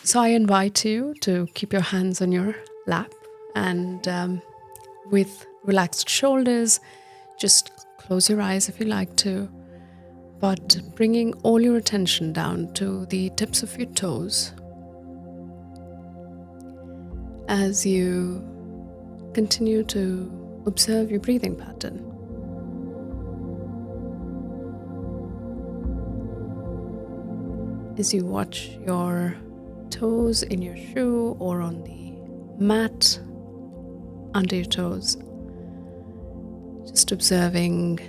So I invite you to keep your hands on your lap and with relaxed shoulders, just close your eyes if you like to, but bringing all your attention down to the tips of your toes as you continue to observe your breathing pattern. As you watch your toes in your shoe or on the mat under your toes, just observing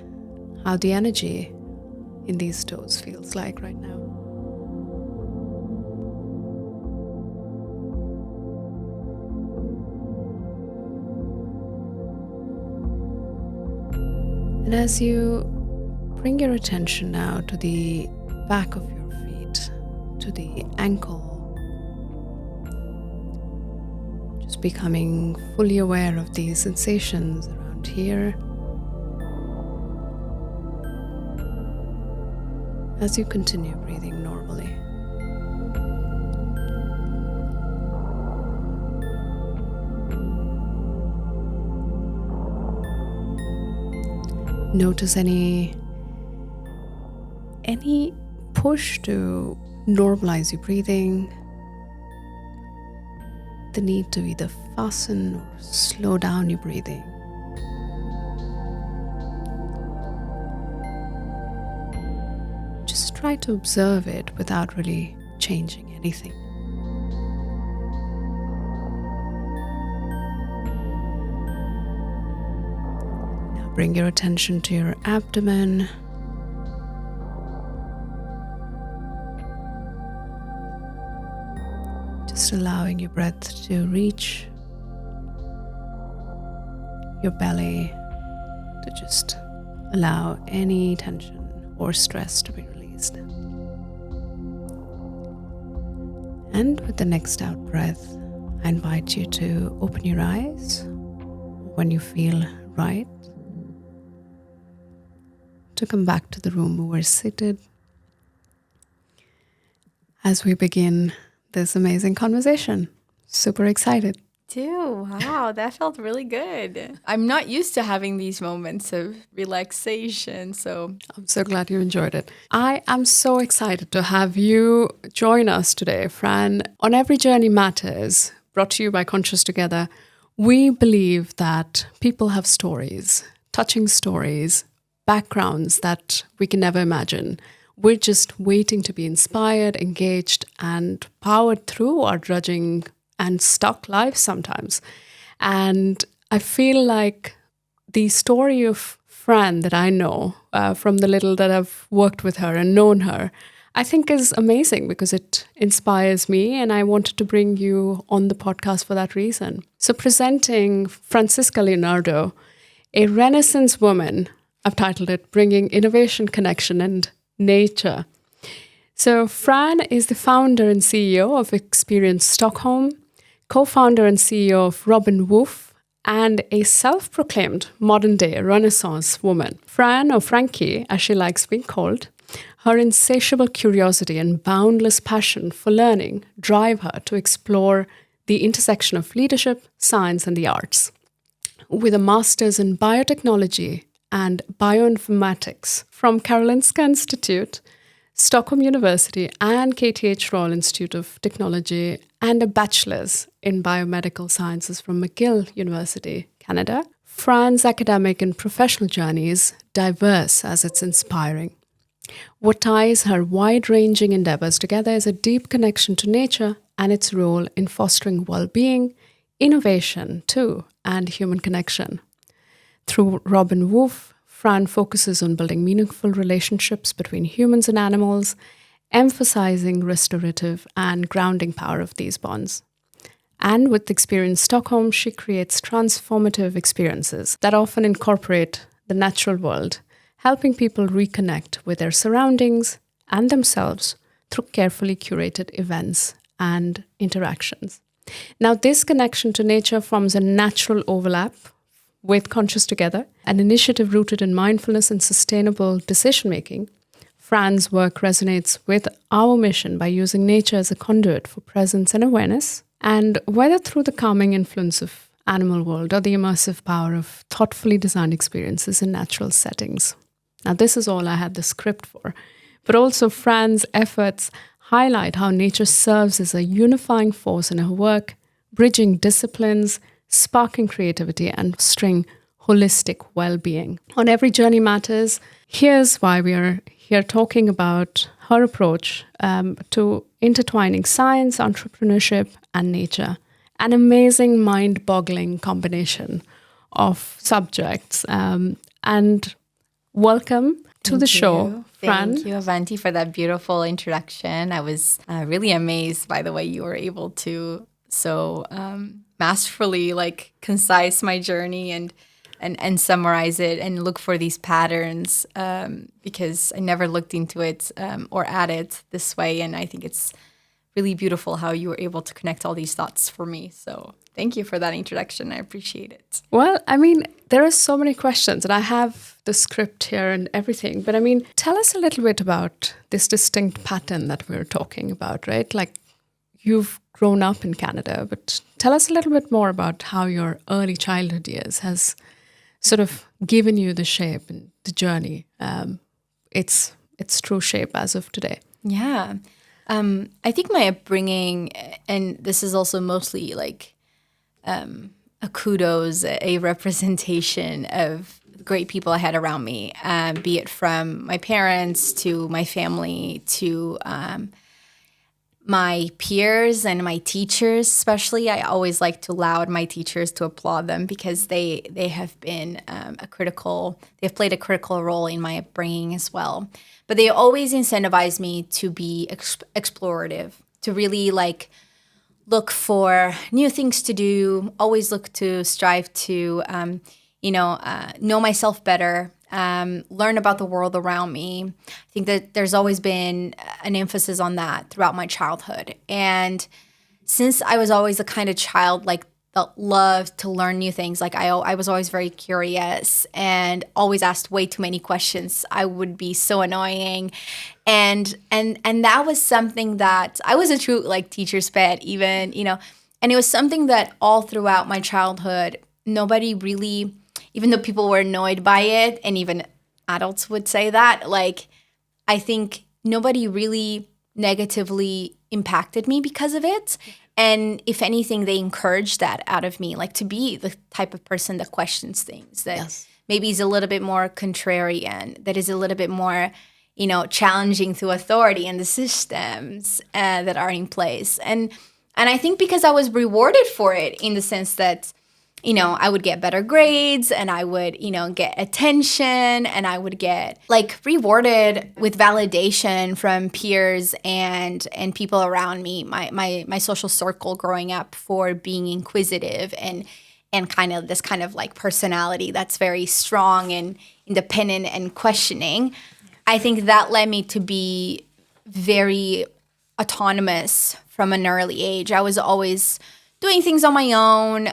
how the energy in these toes feels like right now. And as you bring your attention now to the back of your feet, to the ankle, just becoming fully aware of these sensations around here. As you continue breathing normally. Notice any push to normalize your breathing, the need to either fasten or slow down your breathing. Just try to observe it without really changing anything. Now bring your attention to your abdomen. Just allowing your breath to reach your belly, to just allow any tension or stress to be released. And with the next out breath, I invite you to open your eyes when you feel right, to come back to the room where we're seated as we begin this amazing conversation. Super excited. Too. Wow, that felt really good. I'm not used to having these moments of relaxation, so I'm so glad you enjoyed it. I am so excited to have you join us today, Fran. On Every Journey Matters, brought to you by Conscious Together, we believe that people have stories, touching stories, backgrounds that we can never imagine. We're just waiting to be inspired, engaged, and powered through our drudging and stuck lives sometimes. And I feel like the story of Fran that I know from the little that I've worked with her and known her, I think is amazing because it inspires me, and I wanted to bring you on the podcast for that reason. So presenting Francisca Leonardo, a Renaissance woman, I've titled it Bringing Innovation, Connection and Nature. So Fran is the founder and CEO of XperienceSthlm, co-founder and CEO of RobinWoof, and a self-proclaimed modern-day Renaissance woman. Fran, or Frankie, as she likes being called, her insatiable curiosity and boundless passion for learning drive her to explore the intersection of leadership, science, and the arts. With a master's in biotechnology and bioinformatics from Karolinska Institute, Stockholm University, and KTH Royal Institute of Technology, and a bachelor's in biomedical sciences from McGill University, Canada, Fran's academic and professional journey is diverse as it's inspiring. What ties her wide-ranging endeavors together is a deep connection to nature and its role in fostering well-being, innovation too, and human connection. Through RobinWoof, Fran focuses on building meaningful relationships between humans and animals, emphasizing restorative and grounding power of these bonds. And with XperienceSthlm, she creates transformative experiences that often incorporate the natural world, helping people reconnect with their surroundings and themselves through carefully curated events and interactions. Now, this connection to nature forms a natural overlap with Conscious Together, an initiative rooted in mindfulness and sustainable decision-making. Fran's work resonates with our mission by using nature as a conduit for presence and awareness, and whether through the calming influence of animal world or the immersive power of thoughtfully designed experiences in natural settings. Now, this is all I had the script for, but also Fran's efforts highlight how nature serves as a unifying force in her work, bridging disciplines, sparking creativity, and fostering holistic well-being. On Every Journey Matters, here's why we are here talking about her approach to intertwining science, entrepreneurship, and nature. An amazing, mind-boggling combination of subjects. And welcome to the show, Fran. Thank you, Avanti, for that beautiful introduction. I was really amazed by the way you were able to so masterfully concise my journey and summarize it and look for these patterns because I never looked into it or at it this way. And I think it's really beautiful how you were able to connect all these thoughts for me. So thank you for that introduction. I appreciate it. Well, I mean, there are so many questions and I have the script here and everything. But I mean, tell us a little bit about this distinct pattern that we're talking about, right? Like you've grown up in Canada, but tell us a little bit more about how your early childhood years has sort of given you the shape and the journey, its true shape as of today. Yeah. I think my upbringing, and this is also mostly a kudos, a representation of great people I had around me, be it from my parents to my family to my peers and my teachers, especially. I always like to laud my teachers to applaud them because they have been they've played a critical role in my upbringing as well. But they always incentivize me to be explorative, to really look for new things to do, always look to strive to, know myself better, learn about the world around me. I think that there's always been an emphasis on that throughout my childhood. And since I was always the kind of child that loved to learn new things, I was always very curious and always asked way too many questions. I would be so annoying. And that was something that I was a true teacher's pet even, and it was something that all throughout my childhood, nobody really, even though people were annoyed by it, and even adults would say that, I think nobody really negatively impacted me because of it. And if anything, they encouraged that out of me, to be the type of person that questions things, that maybe is a little bit more contrarian, that is a little bit more, challenging through authority and the systems that are in place. And I think because I was rewarded for it in the sense that, I would get better grades and I would, get attention and I would get rewarded with validation from peers and people around me, my social circle growing up for being inquisitive and kind of this kind of personality that's very strong and independent and questioning. I think that led me to be very autonomous from an early age. I was always doing things on my own,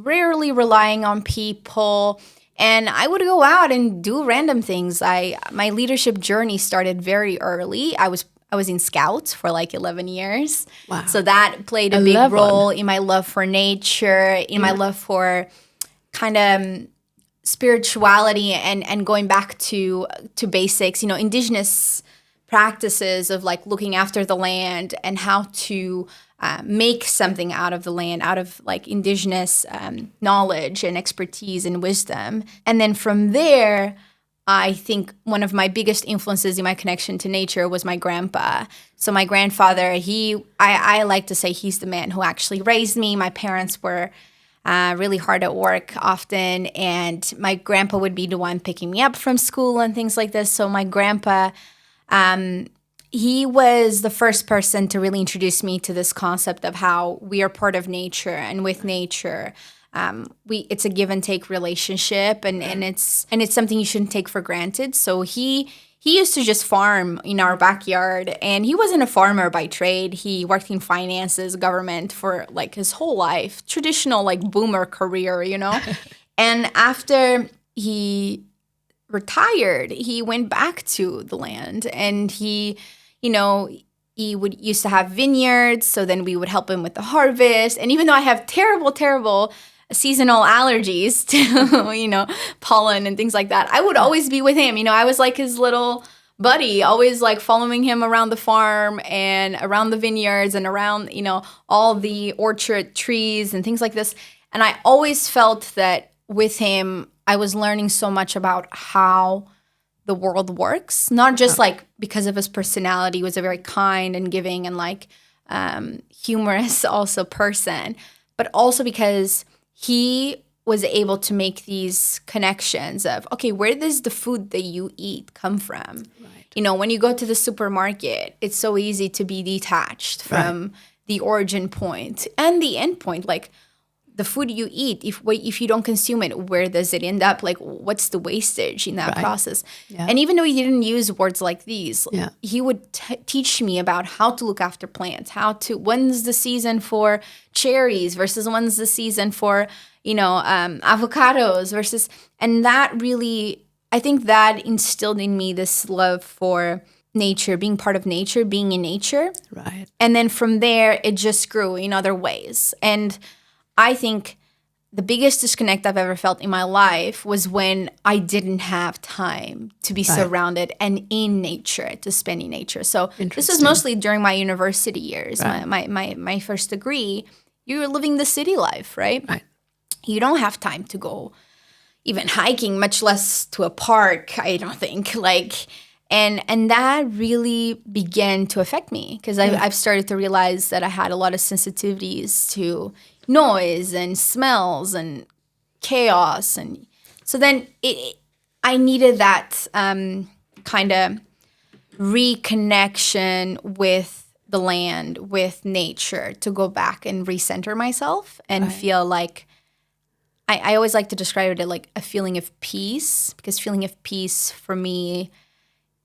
rarely relying on people, and I would go out and do random things. My leadership journey started very early. I was in Scouts for 11 years. Wow. So that played a big role in my love for nature, in my love for kind of spirituality and going back to basics, indigenous practices of looking after the land and how to make something out of the land, out of indigenous knowledge and expertise and wisdom. And then from there, I think one of my biggest influences in my connection to nature was my grandpa. So my grandfather, I like to say he's the man who actually raised me. My parents were really hard at work often, and my grandpa would be the one picking me up from school and things like this. So my grandpa, he was the first person to really introduce me to this concept of how we are part of nature, and with nature, it's a give and take relationship, and it's something you shouldn't take for granted. So he used to just farm in our backyard, and he wasn't a farmer by trade. He worked in finances, government for his whole life, traditional boomer career, And after he retired, he went back to the land, and he used to have vineyards. So then we would help him with the harvest. And even though I have terrible seasonal allergies to, pollen and things like that, I would always be with him. I was like his little buddy, always like following him around the farm and around the vineyards and around, all the orchard trees and things like this. And I always felt that with him, I was learning so much about how the world works, not just like because of his personality. He was a very kind and giving and like humorous also person, but also because he was able to make these connections of, okay, where does the food that you eat come from? Right. When you go to the supermarket, it's so easy to be detached from the origin point and the end point. Like the food you eat, if you don't consume it, where does it end up? Like what's the wastage in that process? Yeah. And even though he didn't use words like these, he would teach me about how to look after plants, when's the season for cherries versus when's the season for, avocados versus, and that really, I think that instilled in me this love for nature, being part of nature, being in nature. Right. And then from there, it just grew in other ways. And I think the biggest disconnect I've ever felt in my life was when I didn't have time to be surrounded and in nature, to spend in nature. So this was mostly during my university years, my first degree. You're living the city life, right? You don't have time to go even hiking, much less to a park, I don't think. And that really began to affect me because I've started to realize that I had a lot of sensitivities to noise and smells and chaos. And so then I needed that kind of reconnection with the land, with nature, to go back and recenter myself and feel like, I always like to describe it like a feeling of peace, because feeling of peace for me,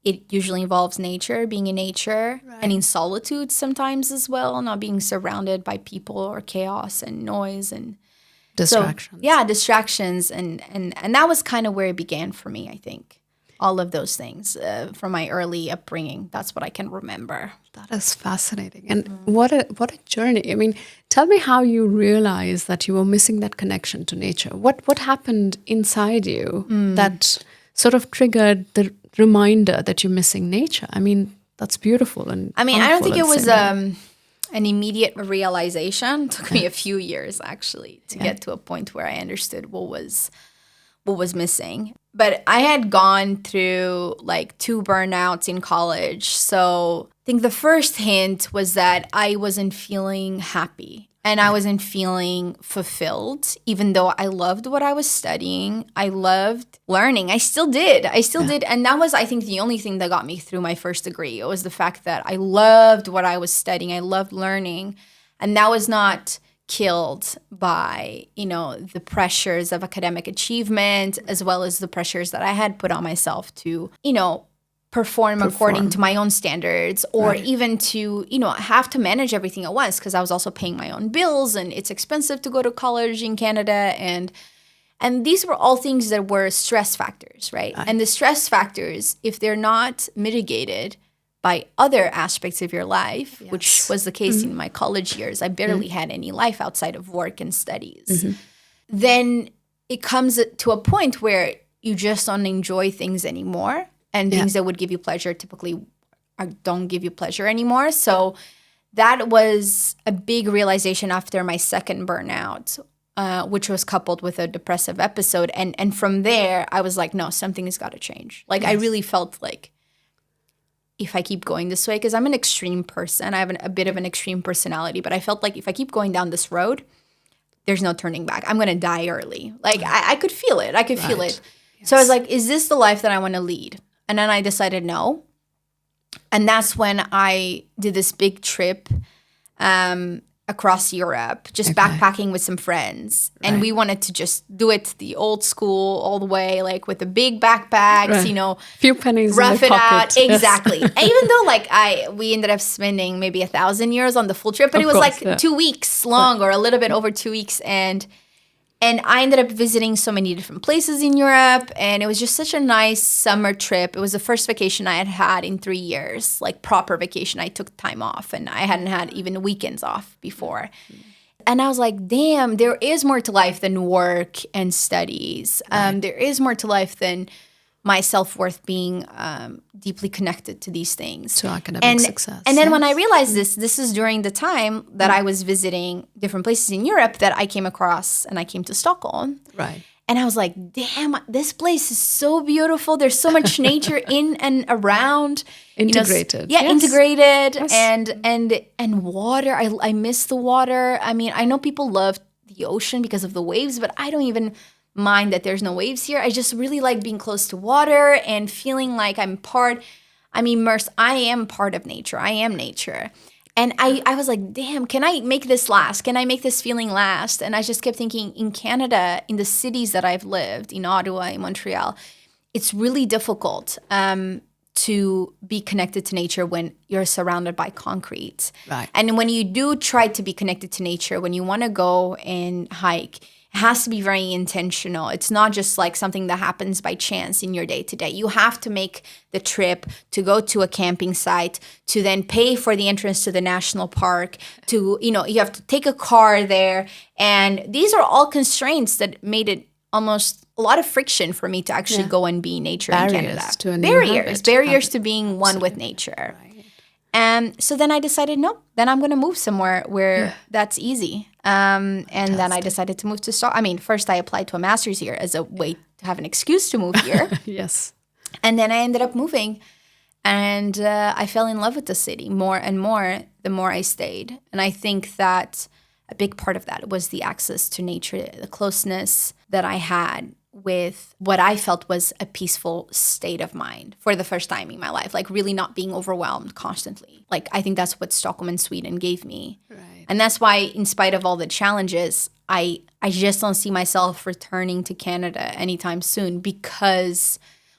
it usually involves nature, being in nature, and in solitude sometimes as well, not being surrounded by people or chaos and noise and distractions. So, distractions. And that was kind of where it began for me, I think. All of those things from my early upbringing. That's what I can remember. That is fascinating. And what a journey. I mean, tell me how you realized that you were missing that connection to nature. What happened inside you that sort of triggered the reminder that you're missing nature? I mean, that's beautiful. And I mean, I don't think it was an immediate realization. It took me a few years actually to get to a point where I understood what was missing. But I had gone through like 2 burnouts in college. So I think the first hint was that I wasn't feeling happy. And I wasn't feeling fulfilled, even though I loved what I was studying. I loved learning. I still did. And that was, I think, the only thing that got me through my first degree. It was the fact that I loved what I was studying. I loved learning. And that was not killed by, the pressures of academic achievement, as well as the pressures that I had put on myself to, perform according to my own standards, or even to, have to manage everything at once, because I was also paying my own bills, and it's expensive to go to college in Canada. And these were all things that were stress factors, right? And the stress factors, if they're not mitigated by other aspects of your life, which was the case in my college years, I barely had any life outside of work and studies, then it comes to a point where you just don't enjoy things anymore. And things that would give you pleasure typically don't give you pleasure anymore. So that was a big realization after my second burnout, which was coupled with a depressive episode. And from there, I was like, no, something has got to change. Like, I really felt like if I keep going this way, because I'm an extreme person. I have a bit of an extreme personality. But I felt like if I keep going down this road, there's no turning back. I'm going to die early. Like, I could feel it. I could feel it. Yes. So I was like, is this the life that I want to lead? And then I decided no. And that's when I did this big trip across Europe, just backpacking with some friends. And we wanted to just do it the old school, all the way, like with the big backpacks, few pennies rough in it pocket. out. Exactly. And even though we ended up spending maybe 1,000 euros on the full trip, but it was 2 weeks long or a little bit over 2 weeks. And And I ended up visiting so many different places in Europe, and it was just such a nice summer trip. It was the first vacation I had had in 3 years, like proper vacation. I took time off, and I hadn't had even weekends off before. And I was like, damn, there is more to life than work and studies. There is more to life than my self-worth being deeply connected to these things. To academic success. And then when I realized this is during the time that I was visiting different places in Europe that I came across, and I came to Stockholm. Right. And I was like, damn, this place is so beautiful. There's so much nature in and around. Integrated. Integrated. And water. I miss the water. I mean, I know people love the ocean because of the waves, but I don't even mind that there's no waves here. I just really like being close to water and feeling like I'm immersed. I am part of nature. I am nature. And I was like, damn, can I make this last? Can I make this feeling last? And I just kept thinking, in Canada, in the cities that I've lived, in Ottawa, in Montreal, it's really difficult to be connected to nature when you're surrounded by concrete. Right. And when you do try to be connected to nature, when you want to go and hike, it has to be very intentional. It's not just like something that happens by chance in your day to day. You have to make the trip to go to a camping site, to then pay for the entrance to the national park, you have to take a car there. And these are all constraints that made it almost a lot of friction for me to actually go and be in nature in Canada. Barriers to being one with nature. Right. And so then I decided, no, then I'm going to move somewhere where that's easy. And then I decided to move to Stockholm. I mean, first I applied to a master's here as a way to have an excuse to move here. Yes. And then I ended up moving. And I fell in love with the city more and more the more I stayed. And I think that a big part of that was the access to nature, the closeness that I had with what I felt was a peaceful state of mind for the first time in my life, like really not being overwhelmed constantly. Like, I think that's what Stockholm and Sweden gave me. Right. And that's why, in spite of all the challenges, I just don't see myself returning to Canada anytime soon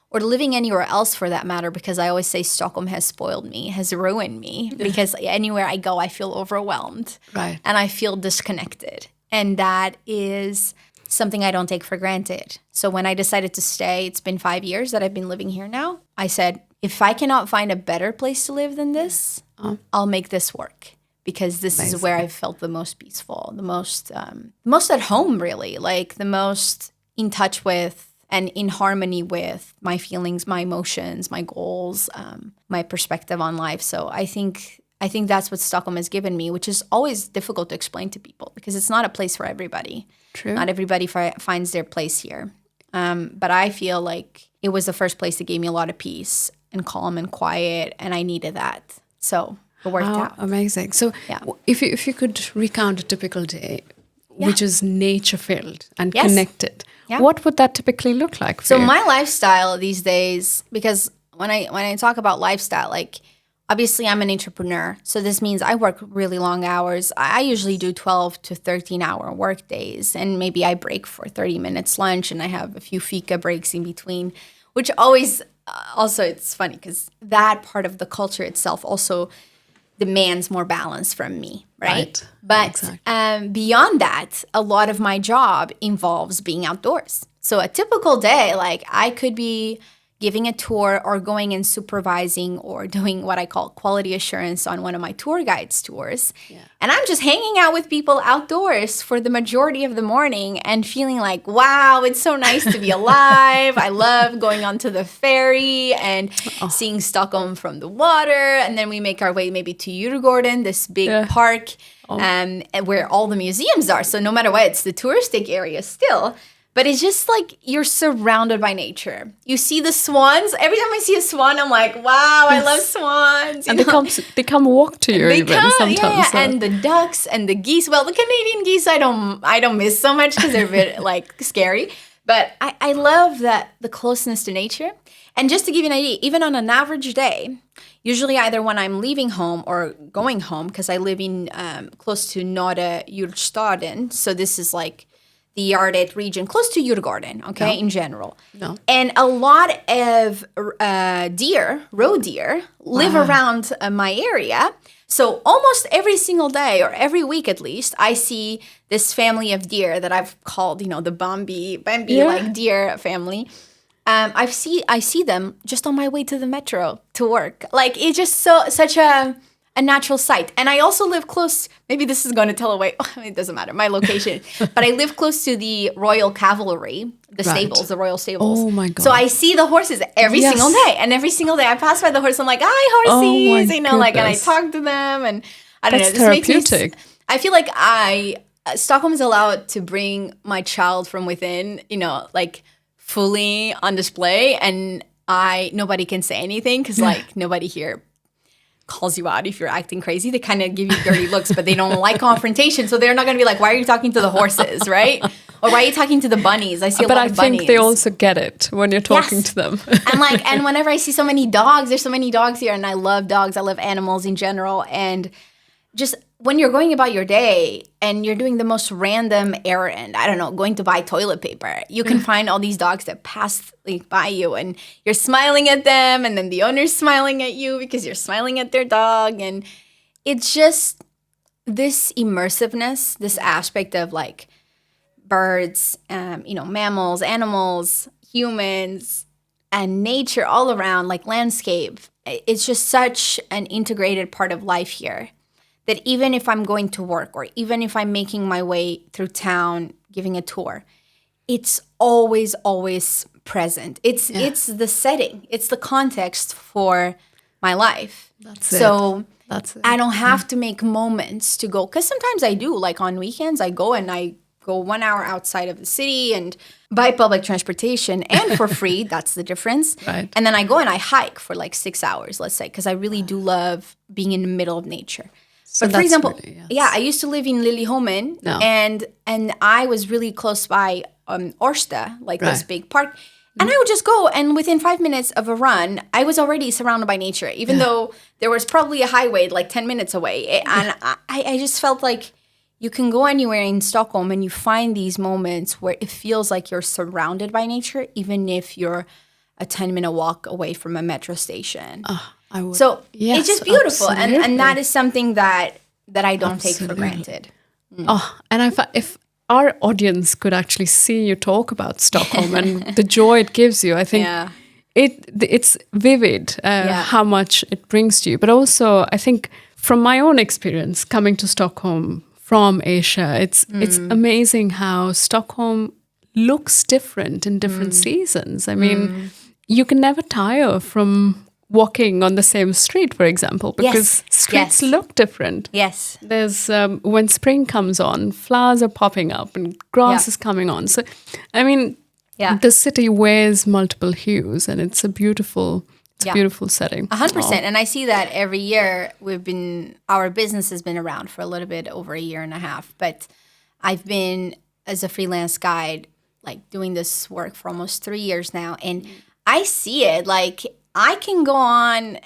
or living anywhere else for that matter, because I always say Stockholm has spoiled me, has ruined me, because anywhere I go, I feel overwhelmed. Right. And I feel disconnected. And that is something I don't take for granted. So when I decided to stay, it's been 5 years that I've been living here now. I said, if I cannot find a better place to live than this, I'll make this work, because this is where I felt the most peaceful, the most at home, really, like the most in touch with and in harmony with my feelings, my emotions, my goals, my perspective on life. So I think that's what Stockholm has given me, which is always difficult to explain to people because it's not a place for everybody. True. Not everybody finds their place here. But I feel like it was the first place that gave me a lot of peace and calm and quiet, and I needed that. So it worked out. Amazing. So if you could recount a typical day, which is nature-filled and connected, what would that typically look like for you? So my lifestyle these days, because when I talk about lifestyle, like, obviously, I'm an entrepreneur, so this means I work really long hours. I usually do 12 to 13-hour work days, and maybe I break for 30 minutes lunch, and I have a few fika breaks in between, which always also it's funny because that part of the culture itself also demands more balance from me, right? But beyond that, a lot of my job involves being outdoors. So a typical day, like I could be giving a tour or going and supervising or doing what I call quality assurance on one of my tour guides tours. Yeah. And I'm just hanging out with people outdoors for the majority of the morning and feeling like, wow, it's so nice to be alive. I love going onto the ferry and seeing Stockholm from the water. And then we make our way maybe to Djurgården, this big park where all the museums are. So no matter what, it's the touristic area still. But it's just like you're surrounded by nature. You see the swans. Every time I see a swan, I'm like, wow, I love swans. And they come walk to you sometimes. Yeah. So. And the ducks and the geese. Well, the Canadian geese I don't miss so much because they're a bit like scary. But I love the closeness to nature. And just to give you an idea, even on an average day, usually either when I'm leaving home or going home, because I live in close to Norra Djurgården. So this is like the Gärdet region, close to Djurgården, in general. No. And a lot of roe deer live around my area. So almost every single day or every week at least, I see this family of deer that I've called, the Bambi like deer family. I see them just on my way to the metro to work. Like it's just such a natural sight. And I also live close, maybe this is going to tell away, it doesn't matter, my location, but I live close to the Royal Cavalry, the stables, the Royal Stables. Oh my God. So I see the horses every single day. And every single day I pass by the horse, I'm like, hi, horses, and I talk to them. And I don't know. This therapeutic. I feel like Stockholm is allowed to bring my child from within, like fully on display. And nobody can say anything because nobody here calls you out if you're acting crazy. They kind of give you dirty looks, but they don't like confrontation. So they're not going to be like, why are you talking to the horses, right? Or why are you talking to the bunnies? I see a lot of bunnies. But I think they also get it when you're talking to them. and whenever I see so many dogs, there's so many dogs here, and I love dogs. I love animals in general. And just when you're going about your day and you're doing the most random errand, I don't know, going to buy toilet paper, you can find all these dogs that pass by you and you're smiling at them, and then the owner's smiling at you because you're smiling at their dog. And it's just this immersiveness, this aspect of like birds, mammals, animals, humans, and nature all around, like landscape. It's just such an integrated part of life here that even if I'm going to work or even if I'm making my way through town, giving a tour, it's always present. It's the setting. It's the context for my life. That's it. I don't have to make moments to go, because sometimes I do. Like on weekends, I go 1 hour outside of the city and by public transportation and for free. That's the difference. Right. And then I go and I hike for like 6 hours, let's say, because I really do love being in the middle of nature. So but for example, I used to live in Liljeholmen, and I was really close by Årsta, like this big park. And I would just go, and within 5 minutes of a run, I was already surrounded by nature, even though there was probably a highway like 10 minutes away. And I just felt like you can go anywhere in Stockholm and you find these moments where it feels like you're surrounded by nature, even if you're a 10-minute walk away from a metro station. So it's just beautiful. And that is something that I don't take for granted. And if our audience could actually see you talk about Stockholm and the joy it gives you, I think it's vivid how much it brings to you. But also, I think from my own experience coming to Stockholm from Asia, it's amazing how Stockholm looks different in different seasons. I mean, you can never tire from walking on the same street, for example, because streets look different. Yes. There's when spring comes on, flowers are popping up and grass is coming on. So, I mean, the city wears multiple hues, and it's a beautiful setting. 100%. And I see that every year. Our business has been around for a little bit over a year and a half, but I've been as a freelance guide, like doing this work for almost 3 years now, and I see it like. I can go on,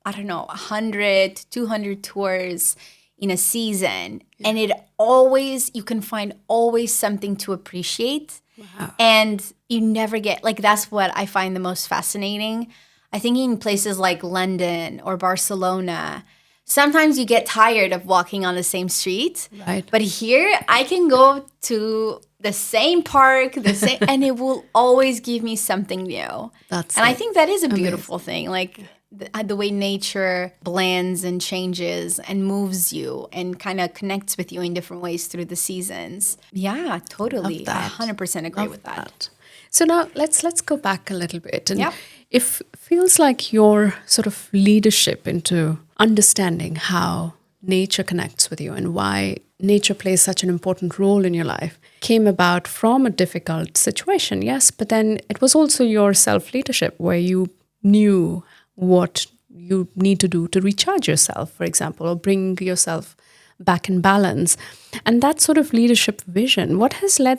100, 200 tours in a season, and you can find always something to appreciate. Wow. And you never get, that's what I find the most fascinating. I think in places like London or Barcelona, sometimes you get tired of walking on the same street. Right. But here, I can go to the same park, and it will always give me something new. I think that is a beautiful thing, like the way nature blends and changes and moves you and kind of connects with you in different ways through the seasons. Yeah, totally. I 100% agree with that. So now let's go back a little bit. And it feels like your sort of leadership into understanding how nature connects with you and why nature plays such an important role in your life came about from a difficult situation, yes, but then it was also your self-leadership where you knew what you need to do to recharge yourself, for example, or bring yourself back in balance. And that sort of leadership vision, what has led,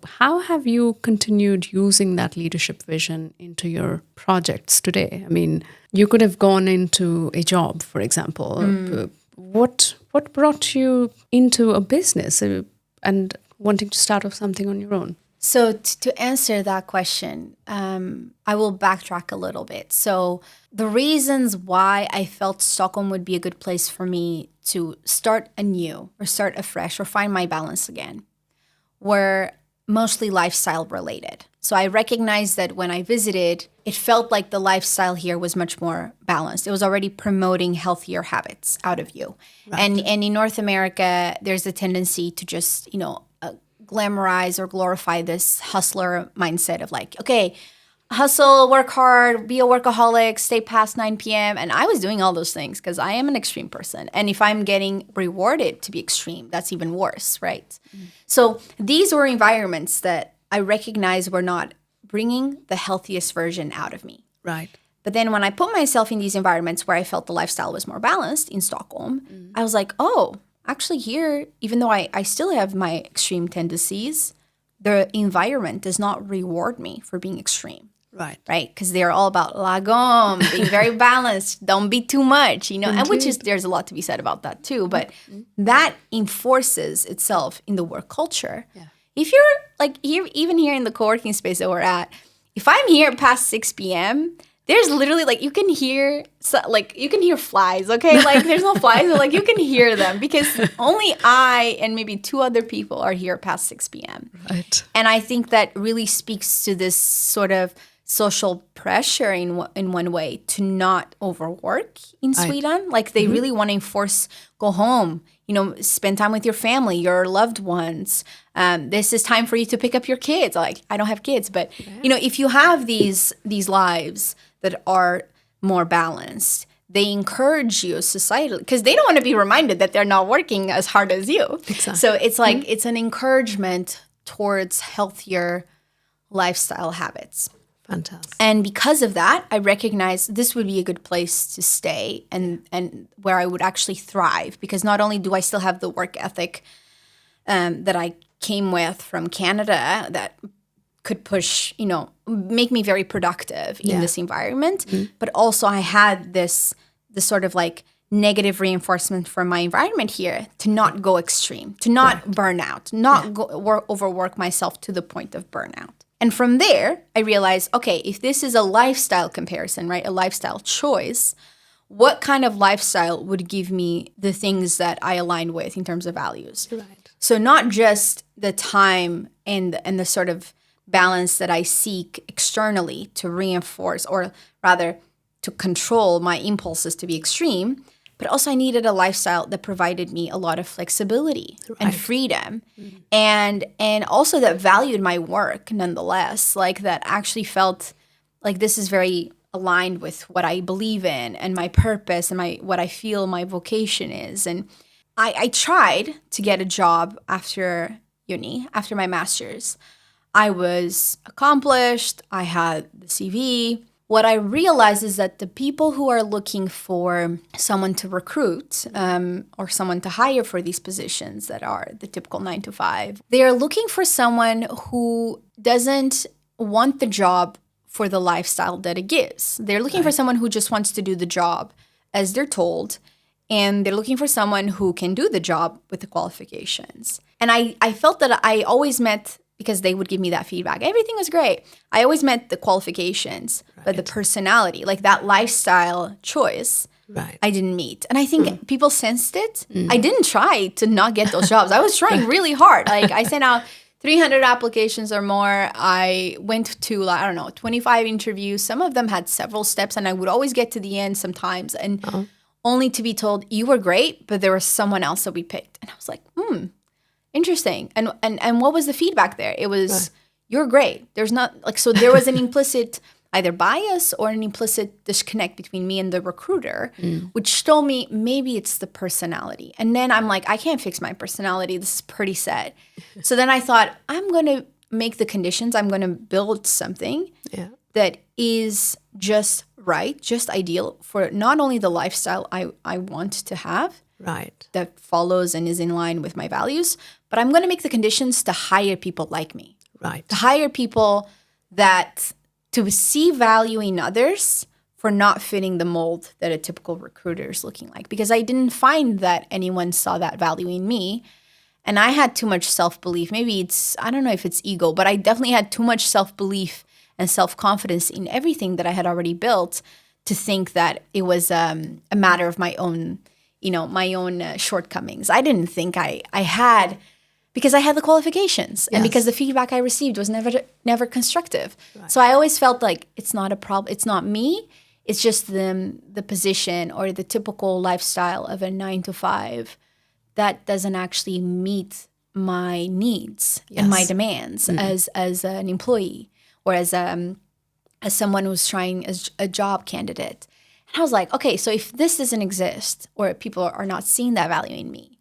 how have you continued using that leadership vision into your projects today? I mean, you could have gone into a job, for example. What brought you into a business and wanting to start off something on your own? So to answer that question, I will backtrack a little bit. So the reasons why I felt Stockholm would be a good place for me to start anew or start afresh or find my balance again were mostly lifestyle related. So I recognized that when I visited, it felt like the lifestyle here was much more balanced. It was already promoting healthier habits out of you. Right. And in North America, there's a tendency to just, glamorize or glorify this hustler mindset of like, okay, hustle, work hard, be a workaholic, stay past 9 p.m. And I was doing all those things because I am an extreme person. And if I'm getting rewarded to be extreme, that's even worse, right? Mm. So these were environments that I recognized were not bringing the healthiest version out of me. Right. But then when I put myself in these environments where I felt the lifestyle was more balanced in Stockholm, I was like, oh, actually here, even though I still have my extreme tendencies, the environment does not reward me for being extreme. Right. Right? Because they're all about lagom, being very balanced, don't be too much, and which is, there's a lot to be said about that too. But that enforces itself in the work culture. Yeah. If you're like here, even here in the co-working space that we're at, if I'm here past 6 p.m., there's literally you can hear flies, okay? Like there's no flies, but you can hear them because only I and maybe 2 other people are here past 6 p.m. Right. And I think that really speaks to this sort of social pressure in one way to not overwork in Sweden. They really want to enforce, go home, spend time with your family, your loved ones. This is time for you to pick up your kids. I don't have kids, but if you have these lives that are more balanced, they encourage you societally because they don't want to be reminded that they're not working as hard as you. Exactly. So it's it's an encouragement towards healthier lifestyle habits. Fantastic. And because of that, I recognized this would be a good place to stay and where I would actually thrive because not only do I still have the work ethic that I came with from Canada that could push, make me very productive in this environment, but also I had this sort of negative reinforcement from my environment here to not go extreme, to not burn out, not overwork myself to the point of burnout. And from there, I realized, okay, if this is a lifestyle comparison, right, a lifestyle choice, what kind of lifestyle would give me the things that I align with in terms of values? Right. So not just the time and the sort of balance that I seek externally to reinforce, or rather to control my impulses to be extreme, but also I needed a lifestyle that provided me a lot of flexibility and freedom, and also that valued my work nonetheless, that actually felt like this is very aligned with what I believe in and my purpose and what I feel my vocation is. And I tried to get a job after uni, after my master's. I was accomplished. I had the CV. What I realized is that the people who are looking for someone to recruit or someone to hire for these positions that are the typical 9 to 5, they are looking for someone who doesn't want the job for the lifestyle that it gives. They're looking for someone who just wants to do the job as they're told, and they're looking for someone who can do the job with the qualifications. And I felt that I always met, because they would give me that feedback, everything was great. I always met the qualifications, but the personality, that lifestyle choice, I didn't meet. And I think people sensed it. I didn't try to not get those jobs. I was trying really hard. I sent out 300 applications or more. I went to, 25 interviews. Some of them had several steps, and I would always get to the end sometimes, and only to be told, you were great, but there was someone else that we picked. And I was like, interesting. And what was the feedback there? It was, you're great. There's not, so there was an implicit either bias or an implicit disconnect between me and the recruiter, which told me maybe it's the personality. And then I'm like, I can't fix my personality. This is pretty sad. So then I thought, I'm going to make the conditions. I'm going to build something that is just right, just ideal for not only the lifestyle I want to have, that follows and is in line with my values, but I'm going to make the conditions to hire people like me. To hire people to see value in others for not fitting the mold that a typical recruiter is looking like. Because I didn't find that anyone saw that value in me. And I had too much self-belief. Maybe I don't know if it's ego, but I definitely had too much self-belief and self-confidence in everything that I had already built to think that it was a matter of my own, shortcomings. I didn't think I had, because I had the qualifications and because the feedback I received was never constructive. Right. So I always felt like it's not a problem. It's not me. It's just the position or the typical lifestyle of a 9 to 5 that doesn't actually meet my needs and my demands as an employee or as someone who's trying as a job candidate. And I was like, okay, so if this doesn't exist or people are not seeing that value in me,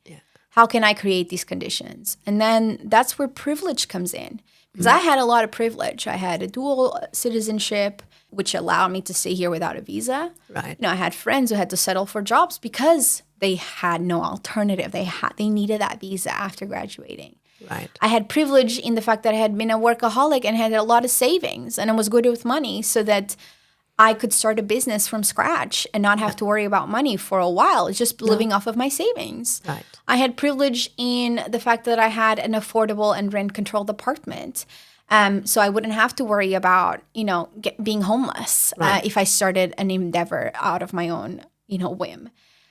how can I create these conditions? And then that's where privilege comes in. Because I had a lot of privilege. I had a dual citizenship, which allowed me to stay here without a visa. Right. I had friends who had to settle for jobs because they had no alternative. They needed that visa after graduating. Right. I had privilege in the fact that I had been a workaholic and had a lot of savings and I was good with money so that I could start a business from scratch and not have to worry about money for a while, just living off of my savings. Right. I had privilege in the fact that I had an affordable and rent-controlled apartment. So I wouldn't have to worry about, being homeless if I started an endeavor out of my own, whim.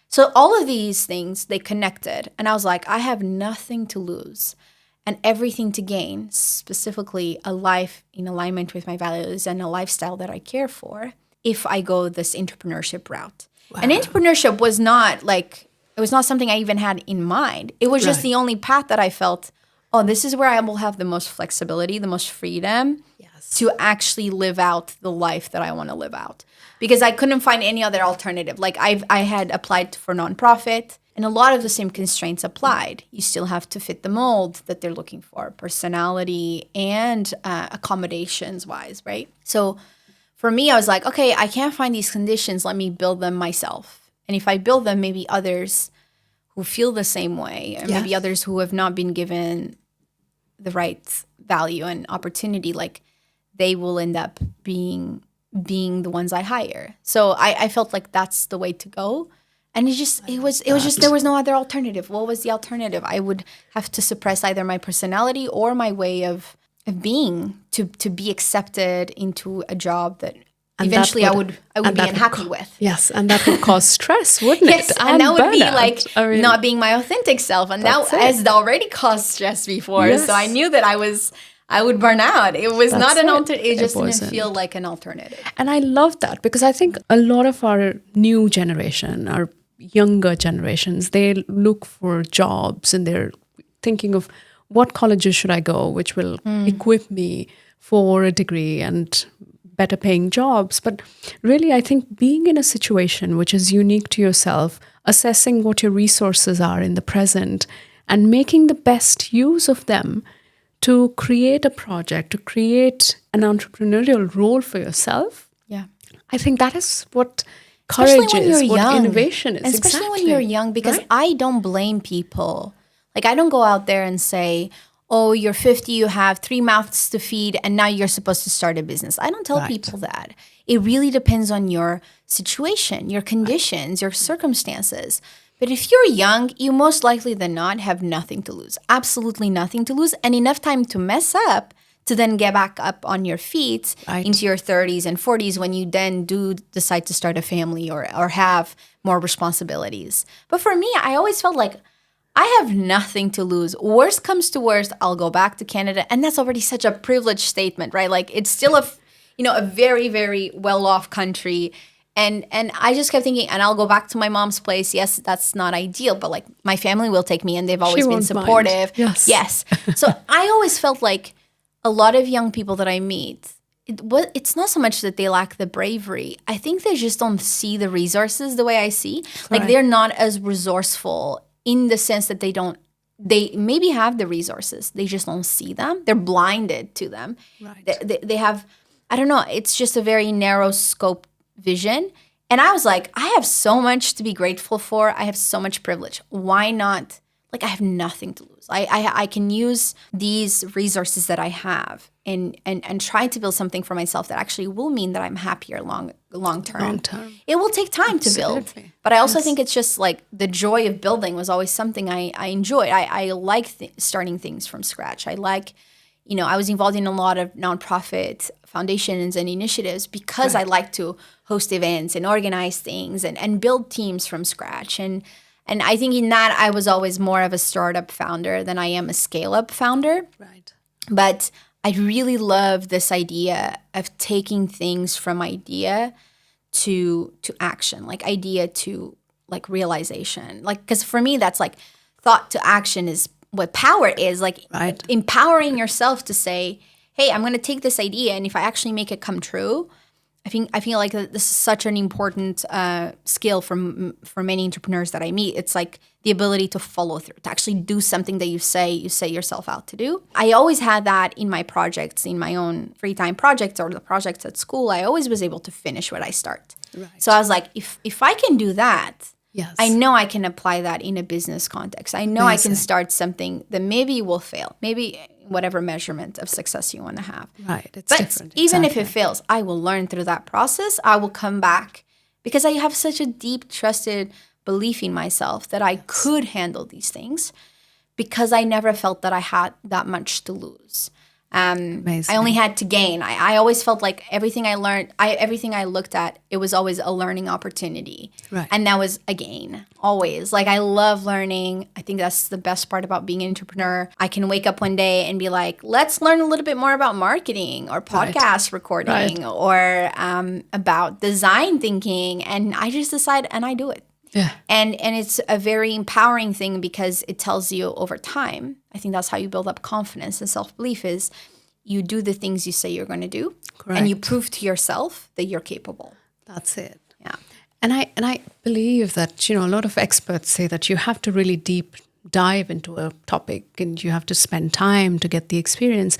So all of these things, they connected. And I was like, I have nothing to lose and everything to gain, specifically a life in alignment with my values and a lifestyle that I care for, if I go this entrepreneurship route. Wow. And entrepreneurship was not it was not something I even had in mind. It was just the only path that I felt, this is where I will have the most flexibility, the most freedom to actually live out the life that I want to live out. Because I couldn't find any other alternative. I had applied for nonprofit, and a lot of the same constraints applied. You still have to fit the mold that they're looking for, personality and accommodations-wise, right? So for me, I was like, okay, I can't find these conditions. Let me build them myself. And if I build them, maybe others who feel the same way, or maybe others who have not been given the right value and opportunity, they will end up being the ones I hire. So I felt like that's the way to go. And it was just there was no other alternative. What was the alternative? I would have to suppress either my personality or my way of being to be accepted into a job that eventually I would be unhappy with. Yes, and that would cause stress, wouldn't it? Yes, and that would be not being my authentic self. And that has already caused stress before. Yes. So I knew that I would burn out. It was not an alternative. It just didn't feel like an alternative. And I love that because I think a lot of our new generation, our younger generations, they look for jobs and they're thinking of what colleges should I go, which will equip me for a degree and better paying jobs. But really, I think being in a situation which is unique to yourself, assessing what your resources are in the present and making the best use of them to create a project, to create an entrepreneurial role for yourself. Yeah. I think that is what courage is, what innovation is. Especially when you're young, because I don't blame people. I don't go out there and say, oh, you're 50, you have 3 mouths to feed, and now you're supposed to start a business. I don't tell people that. It really depends on your situation, your conditions, your circumstances. But if you're young, you most likely than not have nothing to lose, absolutely nothing to lose, and enough time to mess up to then get back up on your feet into your 30s and 40s when you then do decide to start a family or have more responsibilities. But for me, I always felt like I have nothing to lose. Worst comes to worst, I'll go back to Canada. And that's already such a privileged statement, right? It's still a very, very well-off country. And I just kept thinking, and I'll go back to my mom's place. Yes, that's not ideal, but my family will take me and they've always been supportive. Yes. So I always felt like a lot of young people that I meet, it's not so much that they lack the bravery. I think they just don't see the resources the way I see. They're not as resourceful in the sense that they maybe have the resources. They just don't see them. They're blinded to them. Right. They have, I don't know, it's just a very narrow scope vision. And I was like, I have so much to be grateful for. I have so much privilege. Why not? I have nothing to lose. I can use these resources that I have and try to build something for myself that actually will mean that I'm happier long term. Long term. It will take time to build. Absolutely. But I also think it's just like the joy of building was always something I enjoyed. I like starting things from scratch. I like, I was involved in a lot of nonprofit foundations and initiatives because I like to host events and organize things and build teams from scratch. And I think in that I was always more of a startup founder than I am a scale-up founder. Right. But I really love this idea of taking things from idea to action, like idea to like realization. Like, because for me, that's like thought to action is what power is, like empowering yourself to say, hey, I'm going to take this idea, and if I actually make it come true, I feel like this is such an important skill for many entrepreneurs that I meet. It's like the ability to follow through, to actually do something that you say yourself out to do. I always had that in my projects, in my own free time projects or the projects at school. I always was able to finish what I start. Right. So I was like, if I can do that, I know I can apply that in a business context. I know I can start something that maybe will fail, maybe whatever measurement of success you want to have. Right, it's but different. Even if it fails, I will learn through that process. I will come back because I have such a deep, trusted belief in myself that I could handle these things because I never felt that I had that much to lose. I only had to gain. I always felt like everything I learned, everything I looked at, it was always a learning opportunity. Right. And that was a gain, always. Like, I love learning. I think that's the best part about being an entrepreneur. I can wake up one day and be like, let's learn a little bit more about marketing or podcast recording or about design thinking. And I just decide and I do it. Yeah. And it's a very empowering thing because it tells you over time. I think that's how you build up confidence and self-belief is you do the things you say you're going to do. Correct. And you prove to yourself that you're capable. That's it. Yeah. And I believe that, a lot of experts say that you have to really deep dive into a topic and you have to spend time to get the experience.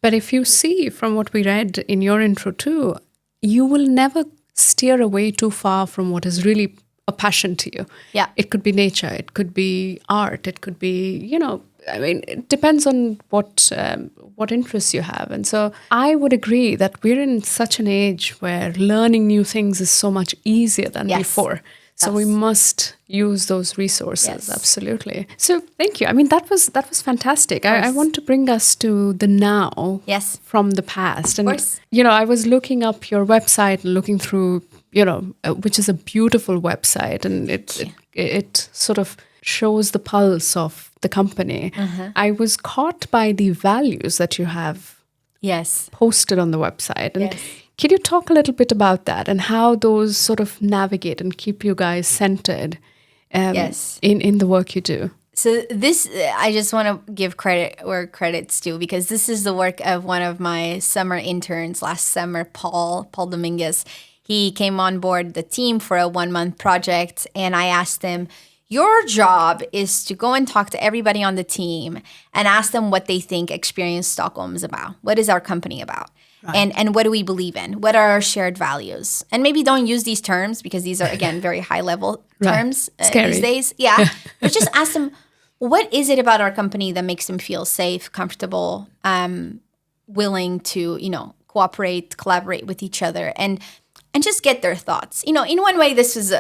But if you see from what we read in your intro too, you will never steer away too far from what is really a passion to you. Yeah. It could be nature, it could be art, it could be, it depends on what interests you have. And so I would agree that we're in such an age where learning new things is so much easier than before. So we must use those resources. Yes. Absolutely. So thank you. I mean, that was fantastic. I want to bring us to the now from the past. And, I was looking up your website and looking through, which is a beautiful website. And it sort of shows the pulse of the company. Uh-huh. I was caught by the values that you have posted on the website. And can you talk a little bit about that and how those sort of navigate and keep you guys centered in the work you do? So this, I just want to give credit where credit's due because this is the work of one of my summer interns last summer, Paul Dominguez. He came on board the team for a 1-month project, and I asked him, your job is to go and talk to everybody on the team and ask them what they think Experience Stockholm is about. What is our company about? Right. And what do we believe in? What are our shared values? And maybe don't use these terms because these are, again, very high-level terms these days. Yeah. But just ask them, what is it about our company that makes them feel safe, comfortable, willing to, cooperate, collaborate with each other, and just get their thoughts. In one way, this was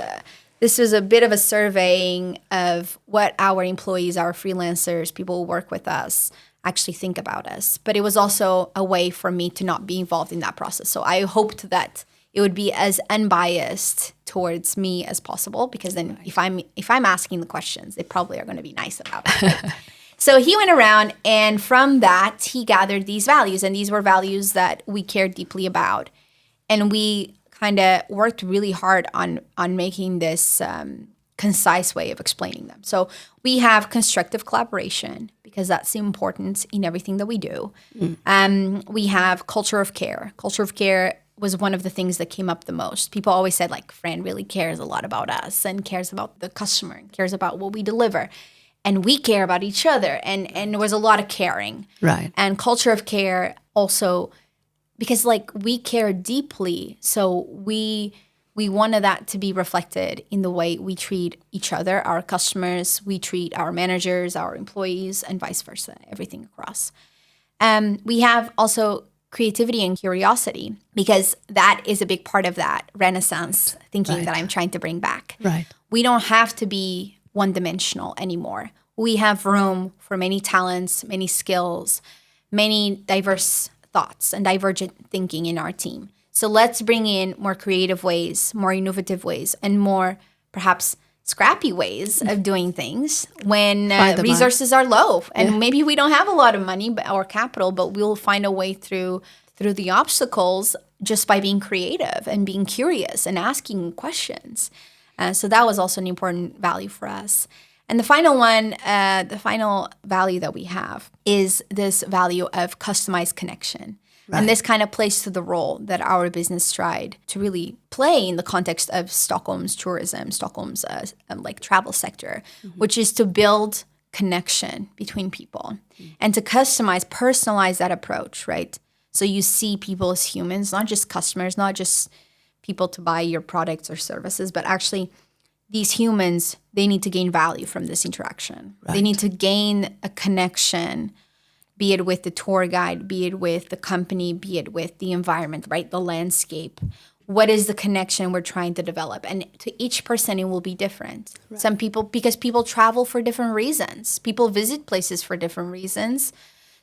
a bit of a surveying of what our employees, our freelancers, people who work with us, actually think about us. But it was also a way for me to not be involved in that process. So I hoped that it would be as unbiased towards me as possible, because then if I'm asking the questions, they probably are going to be nice about it. Right? So he went around, and from that, he gathered these values. And these were values that we cared deeply about. And we kind of worked really hard on making this concise way of explaining them. So we have constructive collaboration, because that's important in everything that we do. We have culture of care. Culture of care was one of the things that came up the most. People always said, like, Fran really cares a lot about us and cares about the customer and cares about what we deliver. And we care about each other. And there was a lot of caring. Right. And culture of care also, because, like, we care deeply, so we wanted that to be reflected in the way we treat each other, our customers, we treat our managers, our employees, and vice versa, everything across. We have also creativity and curiosity, because that is a big part of that Renaissance thinking that I'm trying to bring back. Right. We don't have to be one-dimensional anymore. We have room for many talents, many skills, many diverse thoughts and divergent thinking in our team. So let's bring in more creative ways, more innovative ways, and more perhaps scrappy ways of doing things when resources are low. And maybe we don't have a lot of money or capital, but we'll find a way through the obstacles just by being creative and being curious and asking questions. So that was also an important value for us. And the final one, the final value that we have is this value of customized connection. Right. And this kind of plays to the role that our business tried to really play in the context of Stockholm's tourism, Stockholm's travel sector, which is to build connection between people and to customize, personalize that approach, right? So you see people as humans, not just customers, not just people to buy your products or services, but actually these humans, they need to gain value from this interaction. Right. They need to gain a connection, be it with the tour guide, be it with the company, be it with the environment, right? The landscape. What is the connection we're trying to develop? And to each person, it will be different. Right. Some people, because people travel for different reasons. People visit places for different reasons.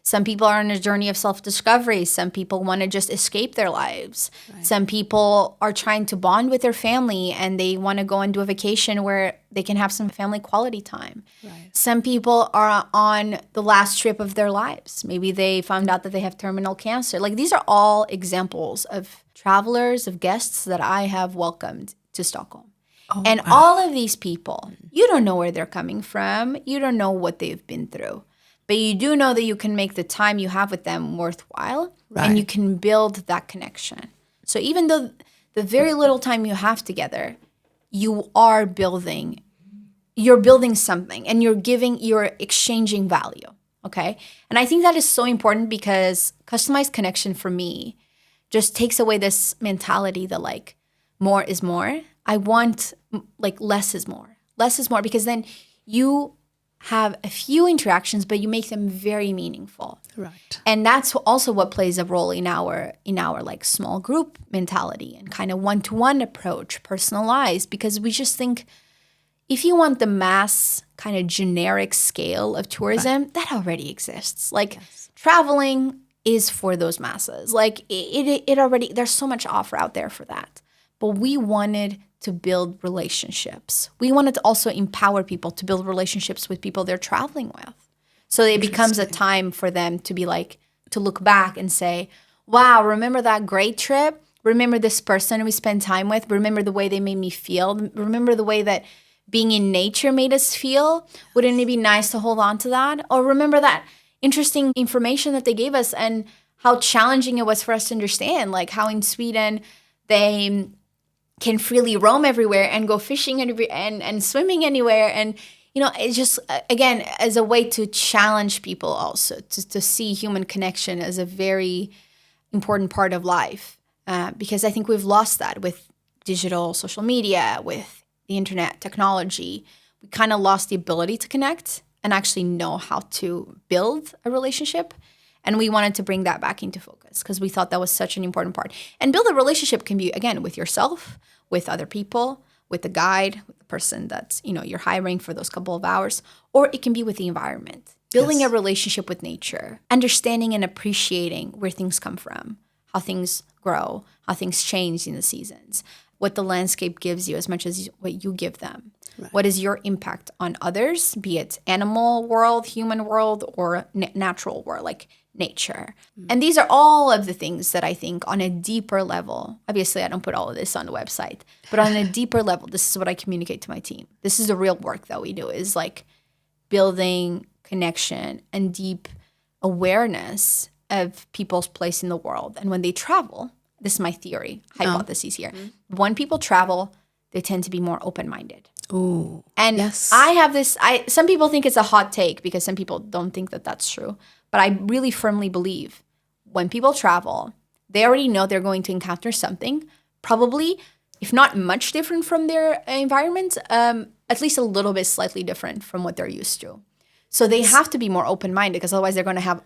Some people are on a journey of self-discovery. Some people want to just escape their lives. Right. Some people are trying to bond with their family and they want to go and do a vacation where they can have some family quality time. Right. Some people are on the last trip of their lives. Maybe they found out that they have terminal cancer. Like, these are all examples of travelers, of guests that I have welcomed to Stockholm. Oh, and all of these people, you don't know where they're coming from. You don't know what they've been through. But you do know that you can make the time you have with them worthwhile, right, and you can build that connection. So even though the very little time you have together, you're building something and you're exchanging value, okay? And I think that is so important because customized connection for me just takes away this mentality that like more is more. I want like less is more. Less is more, because then you have a few interactions, but you make them very meaningful. Right. And that's also what plays a role in our like small group mentality and kind of one-to-one approach, personalized, because we just think if you want the mass kind of generic scale of tourism, right, that already exists. Like traveling is for those masses. Like it already, there's so much offer out there for that. But we wanted to build relationships. We wanted to also empower people to build relationships with people they're traveling with. So it becomes a time for them to be like, to look back and say, wow, remember that great trip? Remember this person we spent time with? Remember the way they made me feel? Remember the way that being in nature made us feel? Wouldn't it be nice to hold on to that? Or remember that interesting information that they gave us and how challenging it was for us to understand, like how in Sweden they can freely roam everywhere and go fishing and swimming anywhere. And, you know, it's just, again, as a way to challenge people also, to see human connection as a very important part of life. Because I think we've lost that with digital social media, with the internet technology. We kind of lost the ability to connect and actually know how to build a relationship. And we wanted to bring that back into focus because we thought that was such an important part. And build a relationship can be, again, with yourself, with other people, with the guide, with the person that's, you know, you're hiring for those couple of hours, or it can be with the environment. Building a relationship with nature, understanding and appreciating where things come from, how things grow, how things change in the seasons, what the landscape gives you as much as what you give them. Right. What is your impact on others, be it animal world, human world, or natural world, like nature. And these are all of the things that I think on a deeper level, obviously I don't put all of this on the website, but on a deeper level, this is what I communicate to my team. This is the real work that we do, is like building connection and deep awareness of people's place in the world. And when they travel, this is my theory, hypothesis here. When people travel, they tend to be more open-minded. Ooh, and I have this, some people think it's a hot take because some people don't think that that's true. But I really firmly believe when people travel, they already know they're going to encounter something, probably, if not much different from their environment, at least a little bit slightly different from what they're used to. So they have to be more open-minded because otherwise they're going to have